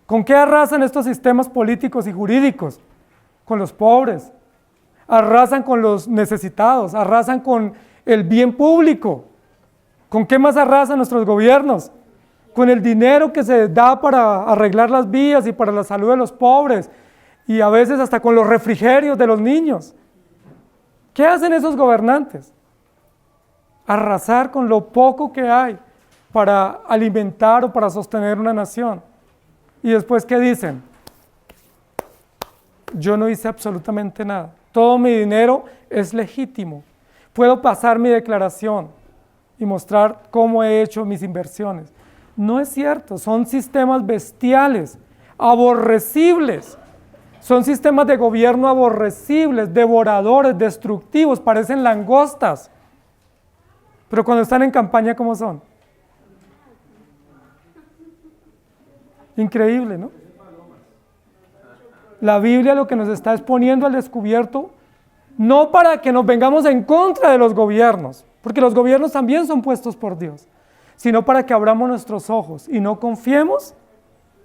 ¿Con qué arrasan estos sistemas políticos y jurídicos? Con los pobres, arrasan con los necesitados, arrasan con el bien público. ¿Con qué más arrasan nuestros gobiernos? Con el dinero que se da para arreglar las vías y para la salud de los pobres, y a veces hasta con los refrigerios de los niños. ¿Qué hacen esos gobernantes? Arrasar con lo poco que hay para alimentar o para sostener una nación. Y después, ¿qué dicen? Yo no hice absolutamente nada. Todo mi dinero es legítimo. Puedo pasar mi declaración y mostrar cómo he hecho mis inversiones. No es cierto, son sistemas bestiales, aborrecibles. Son sistemas de gobierno aborrecibles, devoradores, destructivos, parecen langostas. Pero cuando están en campaña, ¿cómo son? Increíble, ¿no? La Biblia lo que nos está exponiendo al descubierto, no para que nos vengamos en contra de los gobiernos, porque los gobiernos también son puestos por Dios, sino para que abramos nuestros ojos y no confiemos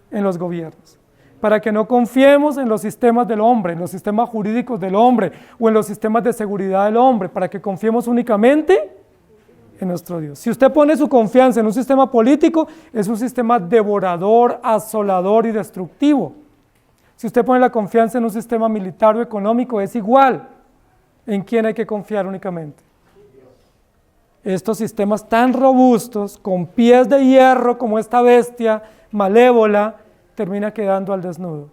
en los gobiernos, para que no confiemos en los sistemas del hombre, en los sistemas jurídicos del hombre o en los sistemas de seguridad del hombre, para que confiemos únicamente en nuestro Dios. Si usted pone su confianza en un sistema político, es un sistema devorador, asolador y destructivo. Si usted pone la confianza en un sistema militar o económico, es igual. ¿En quién hay que confiar únicamente? Estos sistemas tan robustos, con pies de hierro como esta bestia malévola, termina quedando al desnudo.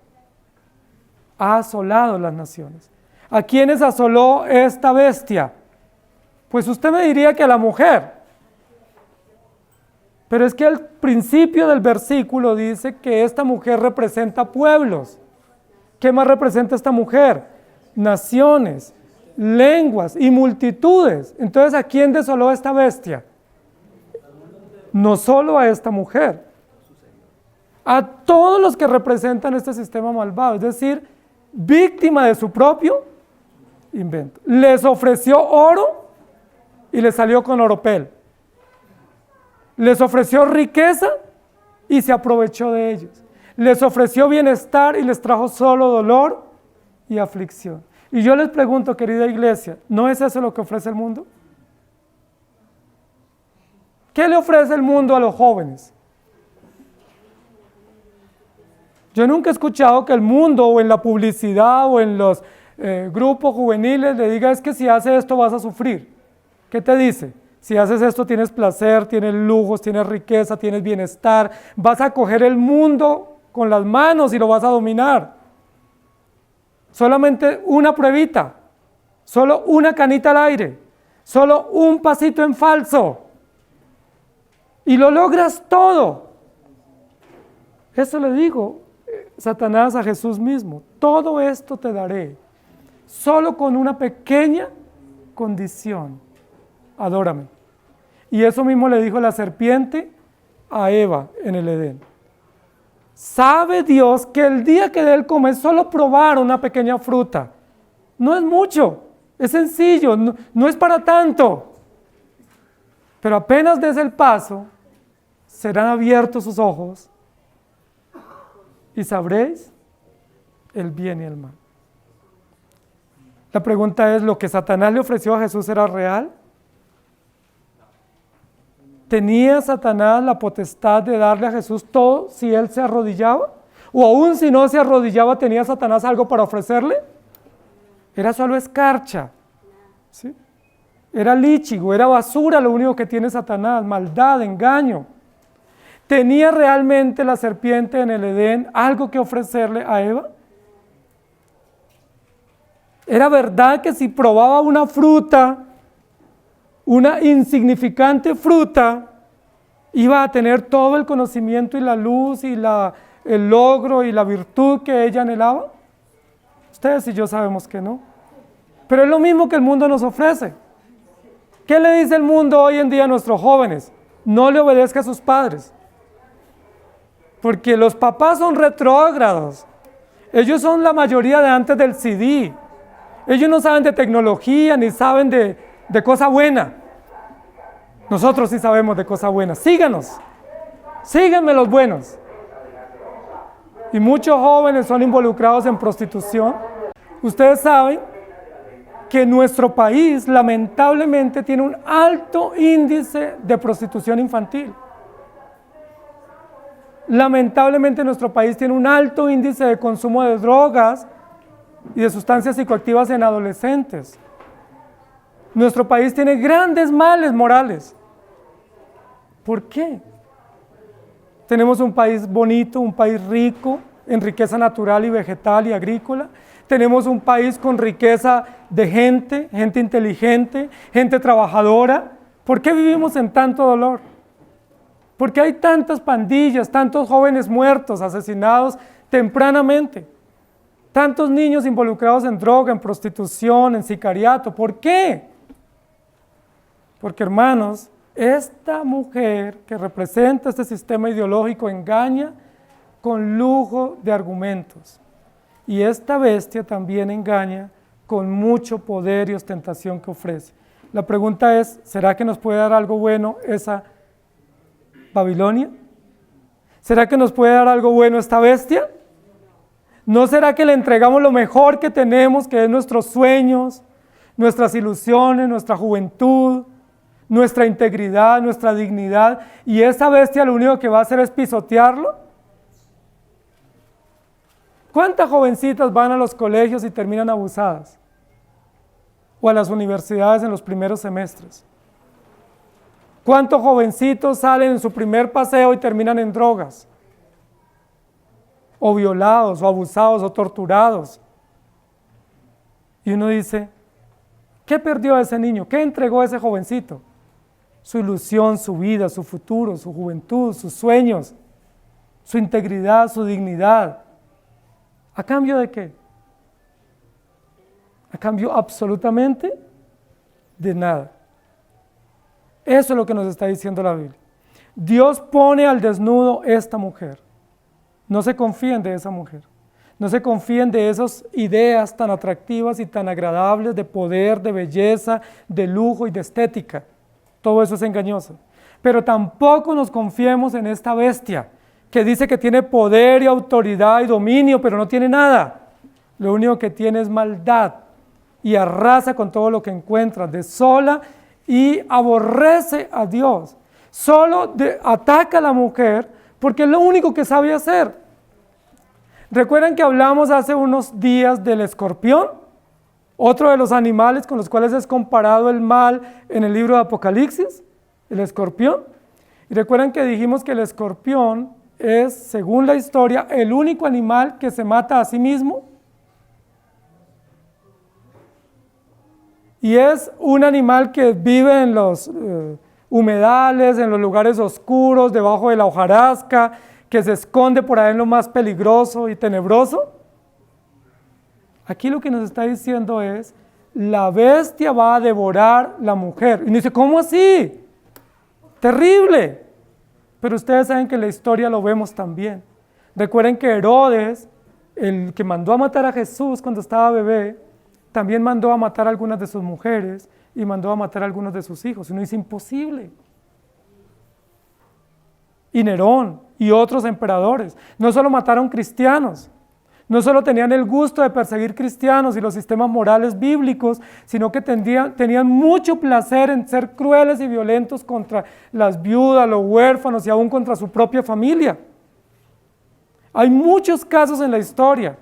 Ha asolado las naciones. ¿A quiénes asoló esta bestia? Pues usted me diría que a la mujer. Pero es que al principio del versículo dice que esta mujer representa pueblos. ¿Qué más representa esta mujer? Naciones, lenguas y multitudes. Entonces, ¿a quién desoló esta bestia? No solo a esta mujer, a todos los que representan este sistema malvado, es decir, víctima de su propio invento. Les ofreció oro y les salió con oropel. Les ofreció riqueza y se aprovechó de ellos. Les ofreció bienestar y les trajo solo dolor y aflicción. Y yo les pregunto, querida iglesia, ¿no es eso lo que ofrece el mundo? ¿Qué le ofrece el mundo a los jóvenes? Yo nunca he escuchado que el mundo o en la publicidad o en los grupos juveniles le diga es que si haces esto vas a sufrir. ¿Qué te dice? Si haces esto tienes placer, tienes lujos, tienes riqueza, tienes bienestar, vas a coger el mundo con las manos y lo vas a dominar. Solamente una pruebita, solo una canita al aire, solo un pasito en falso y lo logras todo. Eso le digo, Satanás a Jesús mismo: todo esto te daré, solo con una pequeña condición: adórame. Y eso mismo le dijo la serpiente a Eva en el Edén. Sabe Dios que el día que de él comer, solo probar una pequeña fruta. No es mucho, es sencillo, no es para tanto. Pero apenas des el paso, serán abiertos sus ojos y sabréis el bien y el mal. La pregunta es: ¿lo que Satanás le ofreció a Jesús era real? ¿Tenía Satanás la potestad de darle a Jesús todo si él se arrodillaba? ¿O aún si no se arrodillaba, tenía Satanás algo para ofrecerle? Era solo escarcha, ¿sí? Era líchigo, era basura lo único que tiene Satanás: maldad, engaño. ¿Tenía realmente la serpiente en el Edén algo que ofrecerle a Eva? ¿Era verdad que si probaba una fruta, una insignificante fruta, iba a tener todo el conocimiento y la luz y el logro y la virtud que ella anhelaba? Ustedes y yo sabemos que no. Pero es lo mismo que el mundo nos ofrece. ¿Qué le dice el mundo hoy en día a nuestros jóvenes? No le obedezca a sus padres. Porque los papás son retrógrados. Ellos son la mayoría de antes del CD. Ellos no saben de tecnología ni saben de cosa buena. Nosotros sí sabemos de cosa buena. Síganos. Síganme los buenos. Y muchos jóvenes son involucrados en prostitución. Ustedes saben que nuestro país lamentablemente tiene un alto índice de prostitución infantil. Lamentablemente nuestro país tiene un alto índice de consumo de drogas y de sustancias psicoactivas en adolescentes. Nuestro país tiene grandes males morales. ¿Por qué? Tenemos un país bonito, un país rico en riqueza natural y vegetal y agrícola. Tenemos un país con riqueza de gente inteligente, gente trabajadora. ¿Por qué vivimos en tanto dolor? ¿Por qué hay tantas pandillas, tantos jóvenes muertos, asesinados tempranamente? Tantos niños involucrados en droga, en prostitución, en sicariato. ¿Por qué? Porque, hermanos, esta mujer que representa este sistema ideológico engaña con lujo de argumentos. Y esta bestia también engaña con mucho poder y ostentación que ofrece. La pregunta es: ¿será que nos puede dar algo bueno esa Babilonia? ¿Será que nos puede dar algo bueno esta bestia? ¿No será que le entregamos lo mejor que tenemos, que es nuestros sueños, nuestras ilusiones, nuestra juventud, nuestra integridad, nuestra dignidad, y esa bestia lo único que va a hacer es pisotearlo? ¿Cuántas jovencitas van a los colegios y terminan abusadas? O a las universidades en los primeros semestres. ¿Cuántos jovencitos salen en su primer paseo y terminan en drogas? O violados, o abusados, o torturados. Y uno dice: ¿qué perdió ese niño? ¿Qué entregó ese jovencito? Su ilusión, su vida, su futuro, su juventud, sus sueños, su integridad, su dignidad. ¿A cambio de qué? A cambio absolutamente de nada. Eso es lo que nos está diciendo la Biblia. Dios pone al desnudo esta mujer. No se confíen de esa mujer. No se confíen de esas ideas tan atractivas y tan agradables de poder, de belleza, de lujo y de estética. Todo eso es engañoso. Pero tampoco nos confiemos en esta bestia que dice que tiene poder y autoridad y dominio, pero no tiene nada. Lo único que tiene es maldad y arrasa con todo lo que encuentra, desola y aborrece a Dios. Solo ataca a la mujer porque es lo único que sabe hacer. ¿Recuerdan que hablamos hace unos días del escorpión? Otro de los animales con los cuales es comparado el mal en el libro de Apocalipsis, el escorpión. Y recuerdan que dijimos que el escorpión es, según la historia, el único animal que se mata a sí mismo. Y es un animal que vive en los humedales, en los lugares oscuros, debajo de la hojarasca, que se esconde por ahí en lo más peligroso y tenebroso. Aquí lo que nos está diciendo es, la bestia va a devorar la mujer. Y uno dice, ¿cómo así? Terrible. Pero ustedes saben que en la historia lo vemos también. Recuerden que Herodes, el que mandó a matar a Jesús cuando estaba bebé, también mandó a matar a algunas de sus mujeres y mandó a matar a algunos de sus hijos. Y uno dice, imposible. Y Nerón y otros emperadores no solo mataron cristianos, no solo tenían el gusto de perseguir cristianos y los sistemas morales bíblicos, sino que tenían mucho placer en ser crueles y violentos contra las viudas, los huérfanos y aún contra su propia familia. Hay muchos casos en la historia,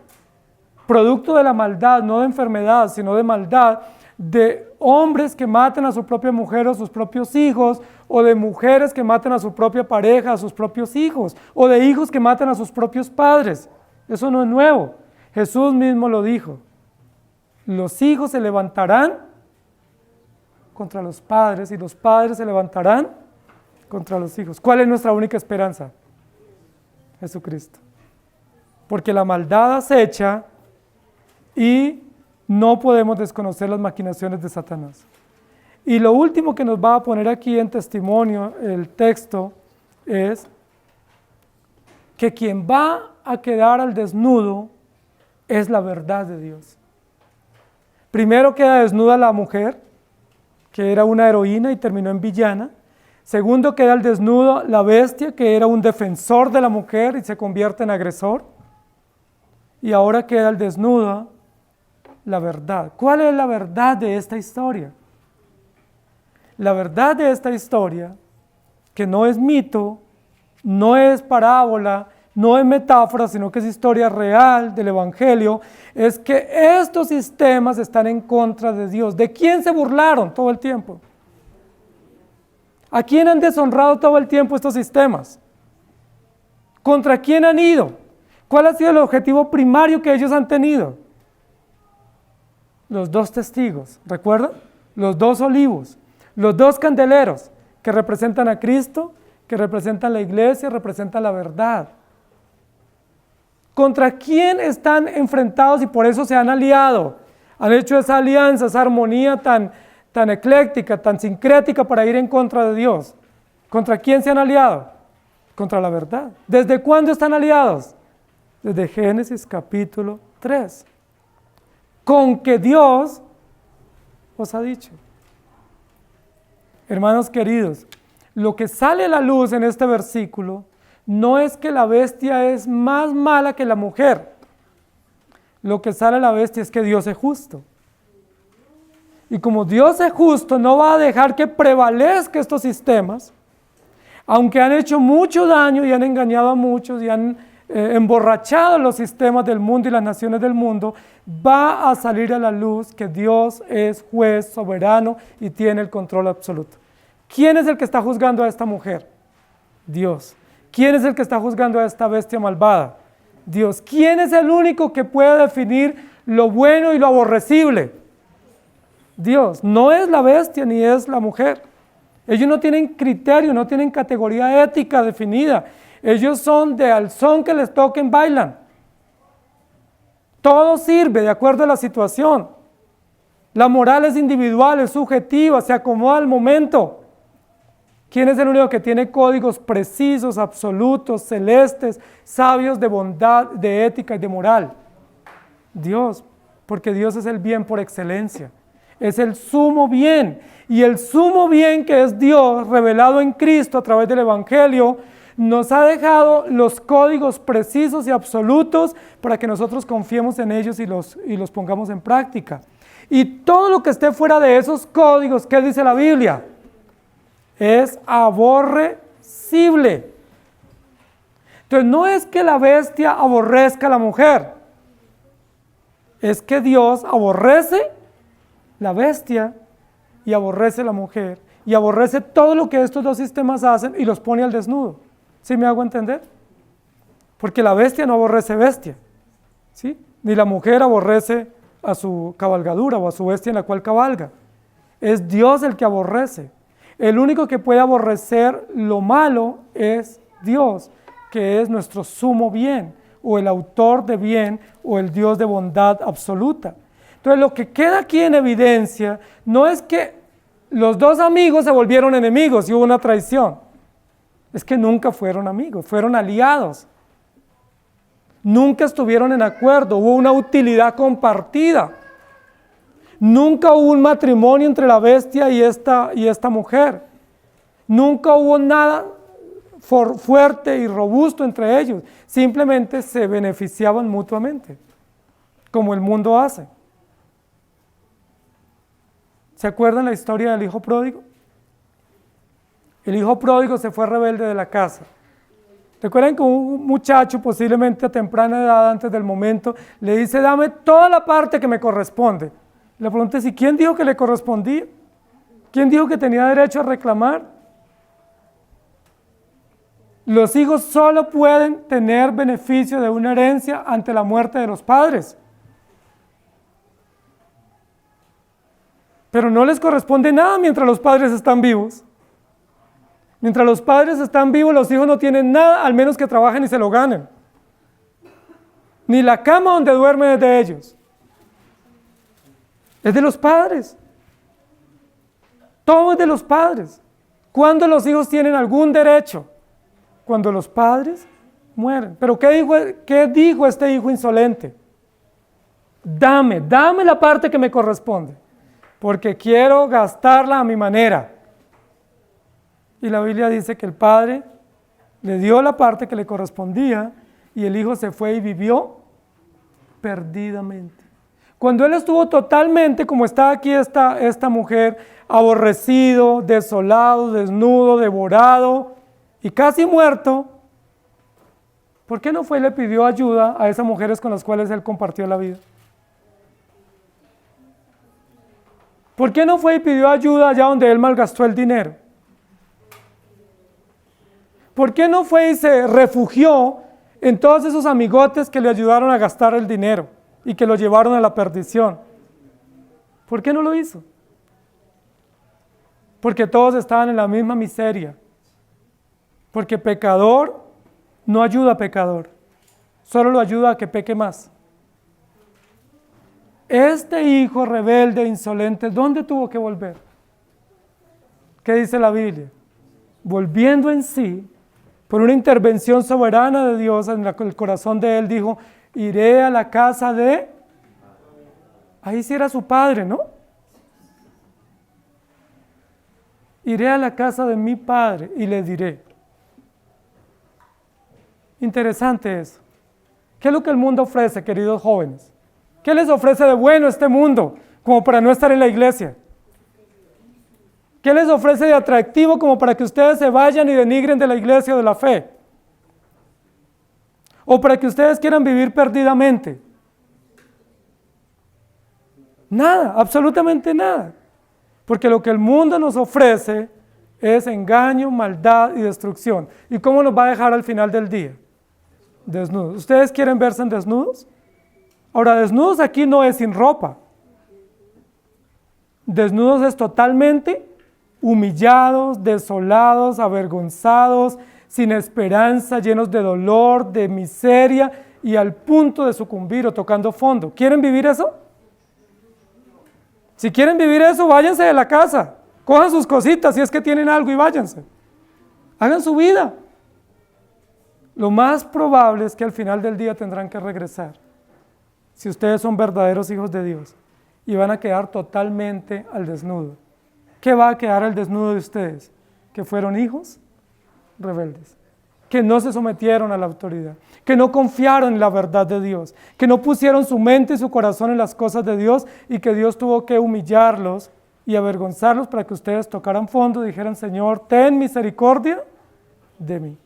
producto de la maldad, no de enfermedad, sino de maldad, de hombres que matan a su propia mujer o a sus propios hijos, o de mujeres que matan a su propia pareja, a sus propios hijos, o de hijos que matan a sus propios padres. Eso no es nuevo. Jesús mismo lo dijo. Los hijos se levantarán contra los padres y los padres se levantarán contra los hijos. ¿Cuál es nuestra única esperanza? Jesucristo. Porque la maldad acecha y no podemos desconocer las maquinaciones de Satanás. Y lo último que nos va a poner aquí en testimonio el texto es que quien va a quedar al desnudo es la verdad de Dios. Primero queda desnuda la mujer, que era una heroína y terminó en villana. Segundo queda al desnudo la bestia, que era un defensor de la mujer y se convierte en agresor. Y ahora queda al desnudo la verdad. ¿Cuál es la verdad de esta historia? La verdad de esta historia, que no es mito, no es parábola, no es metáfora, sino que es historia real del Evangelio, es que estos sistemas están en contra de Dios. ¿De quién se burlaron todo el tiempo? ¿A quién han deshonrado todo el tiempo estos sistemas? ¿Contra quién han ido? ¿Cuál ha sido el objetivo primario que ellos han tenido? Los dos testigos, ¿recuerdan? Los dos olivos, los dos candeleros que representan a Cristo, que representan la iglesia, representan la verdad. ¿Contra quién están enfrentados y por eso se han aliado? Han hecho esa alianza, esa armonía tan ecléctica, tan sincrética para ir en contra de Dios. ¿Contra quién se han aliado? Contra la verdad. ¿Desde cuándo están aliados? Desde Génesis capítulo 3. Con que Dios os ha dicho. Hermanos queridos, lo que sale a la luz en este versículo no es que la bestia es más mala que la mujer. Lo que sale a la bestia es que Dios es justo. Y como Dios es justo, no va a dejar que prevalezca estos sistemas, aunque han hecho mucho daño y han engañado a muchos y han emborrachado los sistemas del mundo y las naciones del mundo, va a salir a la luz que Dios es juez soberano y tiene el control absoluto. ¿Quién es el que está juzgando a esta mujer? Dios. ¿Quién es el que está juzgando a esta bestia malvada? Dios. ¿Quién es el único que puede definir lo bueno y lo aborrecible? Dios. No es la bestia ni es la mujer. Ellos no tienen criterio, no tienen categoría ética definida. Ellos son de al son que les toquen bailan. Todo sirve de acuerdo a la situación. La moral es individual, es subjetiva, se acomoda al momento. ¿Quién es el único que tiene códigos precisos, absolutos, celestes, sabios de bondad, de ética y de moral? Dios, porque Dios es el bien por excelencia. Es el sumo bien. Y el sumo bien que es Dios, revelado en Cristo a través del Evangelio, nos ha dejado los códigos precisos y absolutos para que nosotros confiemos en ellos y los pongamos en práctica. Y todo lo que esté fuera de esos códigos, ¿qué dice la Biblia? Es aborrecible. Entonces no es que la bestia aborrezca a la mujer, es que Dios aborrece la bestia y aborrece la mujer y aborrece todo lo que estos dos sistemas hacen y los pone al desnudo. ¿Sí me hago entender? Porque la bestia no aborrece bestia, ¿sí? Ni la mujer aborrece a su cabalgadura o a su bestia en la cual cabalga. Es Dios el que aborrece. El único que puede aborrecer lo malo es Dios. que es nuestro sumo bien, o el autor de bien, o el Dios de bondad absoluta. Entonces lo que queda aquí en evidencia no es que los dos amigos se volvieron enemigos y hubo una traición. Es que nunca fueron amigos, fueron aliados. Nunca estuvieron en acuerdo, hubo una utilidad compartida. Nunca hubo un matrimonio entre la bestia y esta mujer. Nunca hubo nada fuerte y robusto entre ellos. Simplemente se beneficiaban mutuamente, como el mundo hace. ¿Se acuerdan la historia del hijo pródigo? El hijo pródigo se fue rebelde de la casa. Recuerden que un muchacho, posiblemente a temprana edad, antes del momento, le dice: dame toda la parte que me corresponde. Le pregunté: ¿y quién dijo que le correspondía? ¿Quién dijo que tenía derecho a reclamar? Los hijos solo pueden tener beneficio de una herencia ante la muerte de los padres. Pero no les corresponde nada mientras los padres están vivos. Mientras los padres están vivos, los hijos no tienen nada, al menos que trabajen y se lo ganen. Ni la cama donde duermen es de ellos. Es de los padres. Todo es de los padres. ¿Cuándo los hijos tienen algún derecho? Cuando los padres mueren. Pero ¿qué dijo este hijo insolente? Dame la parte que me corresponde, porque quiero gastarla a mi manera. Y la Biblia dice que el padre le dio la parte que le correspondía y el hijo se fue y vivió perdidamente. Cuando él estuvo totalmente, como está aquí esta mujer, aborrecido, desolado, desnudo, devorado y casi muerto, ¿por qué no fue y le pidió ayuda a esas mujeres con las cuales él compartió la vida? ¿Por qué no fue y pidió ayuda allá donde él malgastó el dinero? ¿Por qué no fue y se refugió en todos esos amigotes que le ayudaron a gastar el dinero y que lo llevaron a la perdición? ¿Por qué no lo hizo? Porque todos estaban en la misma miseria. Porque pecador no ayuda a pecador, solo lo ayuda a que peque más. Este hijo rebelde, insolente, ¿dónde tuvo que volver? ¿Qué dice la Biblia? Volviendo en sí, por una intervención soberana de Dios en el corazón de él, dijo: iré a la casa de... Ahí sí era su padre, ¿no? Iré a la casa de mi padre y le diré. Interesante eso. ¿Qué es lo que el mundo ofrece, queridos jóvenes? ¿Qué les ofrece de bueno este mundo como para no estar en la iglesia? ¿Qué les ofrece de atractivo como para que ustedes se vayan y denigren de la iglesia o de la fe? ¿O para que ustedes quieran vivir perdidamente? Nada, absolutamente nada. Porque lo que el mundo nos ofrece es engaño, maldad y destrucción. ¿Y cómo nos va a dejar al final del día? Desnudos. ¿Ustedes quieren verse desnudos? Ahora, desnudos aquí no es sin ropa. Desnudos es totalmente humillados, desolados, avergonzados, sin esperanza, llenos de dolor, de miseria y al punto de sucumbir o tocando fondo. ¿Quieren vivir eso? Si quieren vivir eso, váyanse de la casa, cojan sus cositas si es que tienen algo y váyanse. Hagan su vida. Lo más probable es que al final del día tendrán que regresar, si ustedes son verdaderos hijos de Dios, y van a quedar totalmente al desnudo. ¿Qué va a quedar al desnudo de ustedes? Que fueron hijos rebeldes, que no se sometieron a la autoridad, que no confiaron en la verdad de Dios, que no pusieron su mente y su corazón en las cosas de Dios y que Dios tuvo que humillarlos y avergonzarlos para que ustedes tocaran fondo y dijeran: Señor, ten misericordia de mí.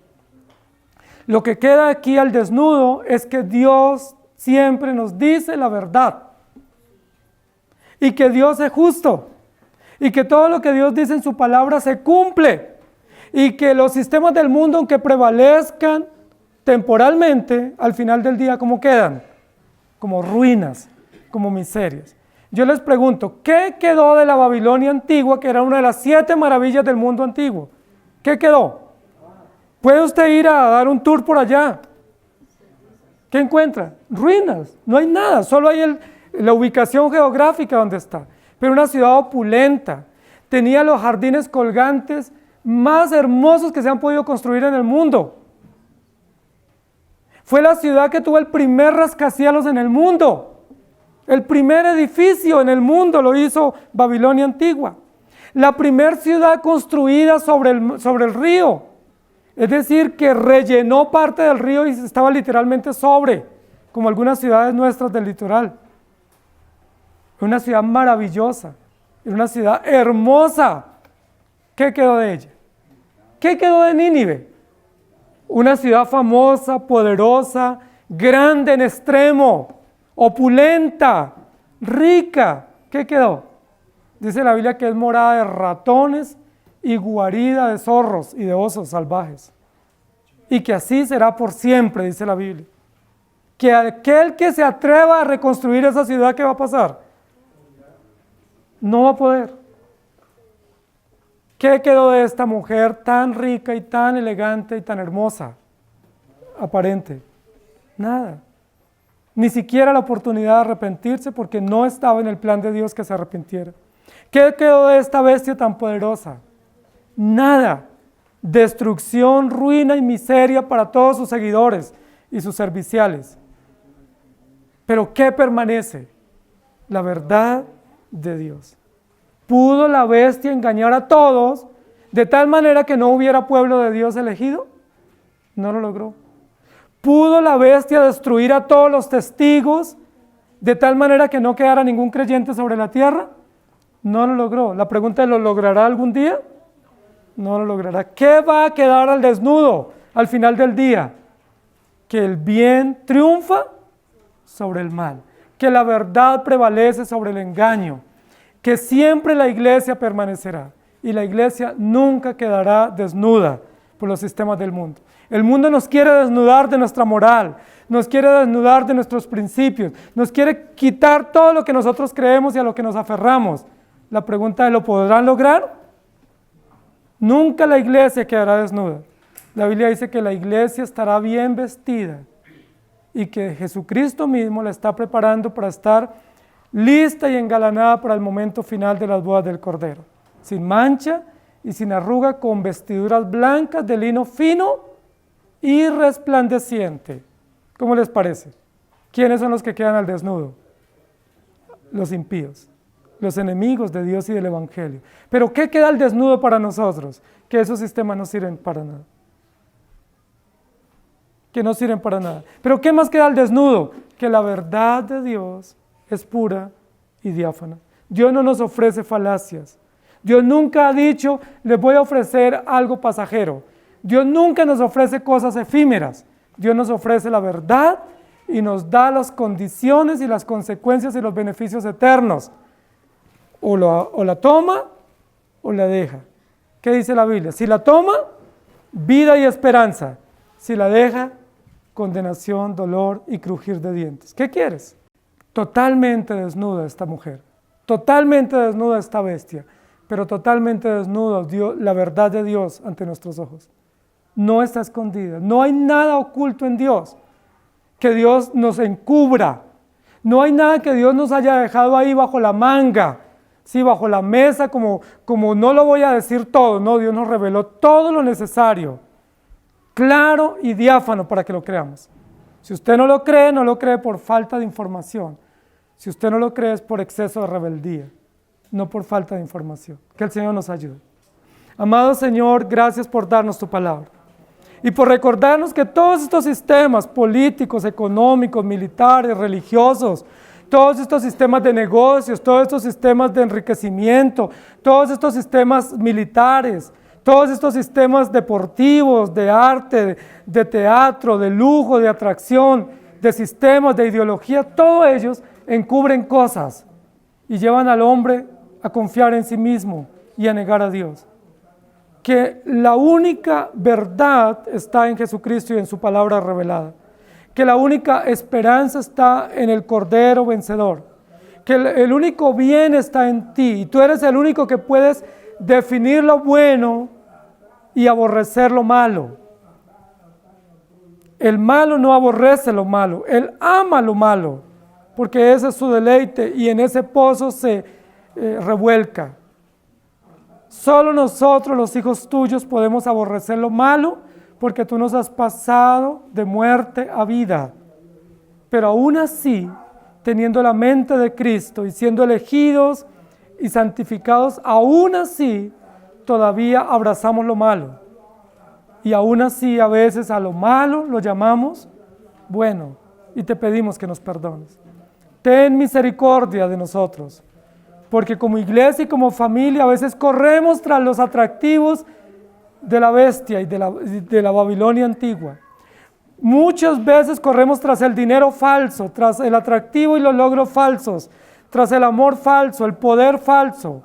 Lo que queda aquí al desnudo es que Dios siempre nos dice la verdad y que Dios es justo y que todo lo que Dios dice en su palabra se cumple y que los sistemas del mundo, aunque prevalezcan temporalmente, al final del día, ¿cómo quedan? Como ruinas, como miserias. Yo les pregunto, ¿qué quedó de la Babilonia antigua, que era una de las 7 maravillas del mundo antiguo? ¿Qué quedó? Puede usted ir a dar un tour por allá. ¿Qué encuentra? Ruinas, no hay nada, solo hay la ubicación geográfica donde está. Pero una ciudad opulenta, tenía los jardines colgantes más hermosos que se han podido construir en el mundo. Fue la ciudad que tuvo el primer rascacielos en el mundo. El primer edificio en el mundo lo hizo Babilonia antigua. La primera ciudad construida sobre el río. Es decir, que rellenó parte del río y estaba literalmente sobre, como algunas ciudades nuestras del litoral. Una ciudad maravillosa, una ciudad hermosa. ¿Qué quedó de ella? ¿Qué quedó de Nínive? Una ciudad famosa, poderosa, grande en extremo, opulenta, rica. ¿Qué quedó? Dice la Biblia que es morada de ratones y guarida de zorros y de osos salvajes. Y que así será por siempre, dice la Biblia. Que aquel que se atreva a reconstruir esa ciudad, ¿qué va a pasar? No va a poder. ¿Qué quedó de esta mujer tan rica y tan elegante y tan hermosa? Aparente. Nada. Ni siquiera la oportunidad de arrepentirse porque no estaba en el plan de Dios que se arrepintiera. ¿Qué quedó de esta bestia tan poderosa? Nada. Destrucción, ruina y miseria para todos sus seguidores y sus serviciales. Pero ¿qué permanece? La verdad de Dios. ¿Pudo la bestia engañar a todos de tal manera que no hubiera pueblo de Dios elegido? No lo logró. ¿Pudo la bestia destruir a todos los testigos de tal manera que no quedara ningún creyente sobre la tierra? No lo logró. La pregunta es, ¿lo logrará algún día? No lo logrará. ¿Qué va a quedar al desnudo al final del día? Que el bien triunfa sobre el mal, que la verdad prevalece sobre el engaño, que siempre la iglesia permanecerá y la iglesia nunca quedará desnuda por los sistemas del mundo. El mundo nos quiere desnudar de nuestra moral, nos quiere desnudar de nuestros principios, nos quiere quitar todo lo que nosotros creemos y a lo que nos aferramos. La pregunta es, ¿lo podrán lograr? Nunca la iglesia quedará desnuda. La Biblia dice que la iglesia estará bien vestida y que Jesucristo mismo la está preparando para estar lista y engalanada para el momento final de las bodas del Cordero, sin mancha y sin arruga, con vestiduras blancas de lino fino y resplandeciente. ¿Cómo les parece? ¿Quiénes son los que quedan al desnudo? Los impíos, los enemigos de Dios y del Evangelio. ¿Pero qué queda al desnudo para nosotros? Que esos sistemas no sirven para nada. Que no sirven para nada. ¿Pero qué más queda al desnudo? Que la verdad de Dios es pura y diáfana. Dios no nos ofrece falacias. Dios nunca ha dicho, les voy a ofrecer algo pasajero. Dios nunca nos ofrece cosas efímeras. Dios nos ofrece la verdad y nos da las condiciones y las consecuencias y los beneficios eternos. O la toma o la deja. ¿Qué dice la Biblia? Si la toma, vida y esperanza. Si la deja, condenación, dolor y crujir de dientes. ¿Qué quieres? Totalmente desnuda esta mujer, totalmente desnuda esta bestia, pero totalmente desnuda la verdad de Dios ante nuestros ojos. No está escondida, no hay nada oculto en Dios que Dios nos encubra, no hay nada que Dios nos haya dejado ahí bajo la manga, sí, bajo la mesa, como no lo voy a decir todo, no, Dios nos reveló todo lo necesario, claro y diáfano para que lo creamos. Si usted no lo cree por falta de información. Si usted no lo cree es por exceso de rebeldía, no por falta de información. Que el Señor nos ayude. Amado Señor, gracias por darnos tu palabra y por recordarnos que todos estos sistemas políticos, económicos, militares, religiosos, todos estos sistemas de negocios, todos estos sistemas de enriquecimiento, todos estos sistemas militares, todos estos sistemas deportivos, de arte, de teatro, de lujo, de atracción, de sistemas, de ideología, todos ellos encubren cosas y llevan al hombre a confiar en sí mismo y a negar a Dios. Que la única verdad está en Jesucristo y en su palabra revelada. Que la única esperanza está en el Cordero vencedor. Que el único bien está en ti y tú eres el único que puedes definir lo bueno y aborrecer lo malo. El malo no aborrece lo malo, él ama lo malo, porque ese es su deleite y en ese pozo se revuelca. Solo nosotros, los hijos tuyos, podemos aborrecer lo malo, porque tú nos has pasado de muerte a vida. Pero aún así, teniendo la mente de Cristo y siendo elegidos y santificados, aún así todavía abrazamos lo malo. Y aún así a veces a lo malo lo llamamos bueno y te pedimos que nos perdones. Ten misericordia de nosotros, porque como iglesia y como familia a veces corremos tras los atractivos de la bestia y de la Babilonia antigua. Muchas veces corremos tras el dinero falso, tras el atractivo y los logros falsos, tras el amor falso, el poder falso,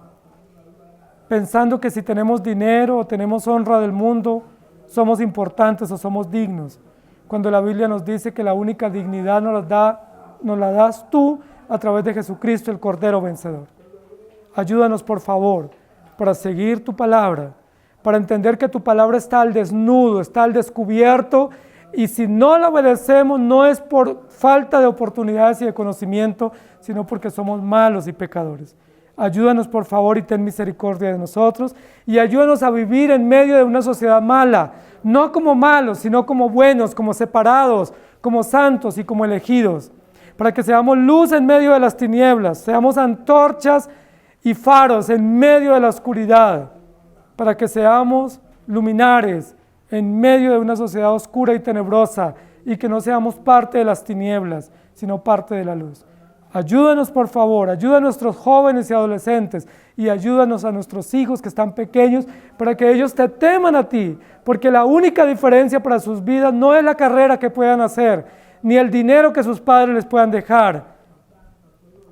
pensando que si tenemos dinero o tenemos honra del mundo, somos importantes o somos dignos, cuando la Biblia nos dice que la única dignidad nos la das tú a través de Jesucristo, el Cordero vencedor. Ayúdanos, por favor, para seguir tu palabra, para entender que tu palabra está al desnudo, está al descubierto, y si no la obedecemos no es por falta de oportunidades y de conocimiento, sino porque somos malos y pecadores. Ayúdanos, por favor, y ten misericordia de nosotros, y ayúdanos a vivir en medio de una sociedad mala, no como malos, sino como buenos, como separados, como santos y como elegidos, para que seamos luz en medio de las tinieblas, seamos antorchas y faros en medio de la oscuridad, para que seamos luminares en medio de una sociedad oscura y tenebrosa, y que no seamos parte de las tinieblas, sino parte de la luz. Ayúdanos, por favor, ayuda a nuestros jóvenes y adolescentes, y ayúdanos a nuestros hijos que están pequeños, para que ellos te teman a ti, porque la única diferencia para sus vidas no es la carrera que puedan hacer, ni el dinero que sus padres les puedan dejar.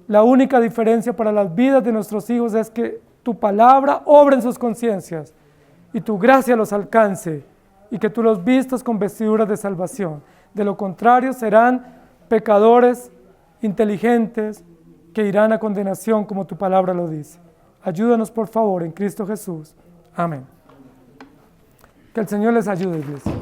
La única diferencia para las vidas de nuestros hijos es que tu palabra obra en sus conciencias, y tu gracia los alcance, y que tú los vistas con vestiduras de salvación. De lo contrario, serán pecadores inteligentes que irán a condenación, como tu palabra lo dice. Ayúdanos, por favor, en Cristo Jesús. Amén. Que el Señor les ayude, iglesia.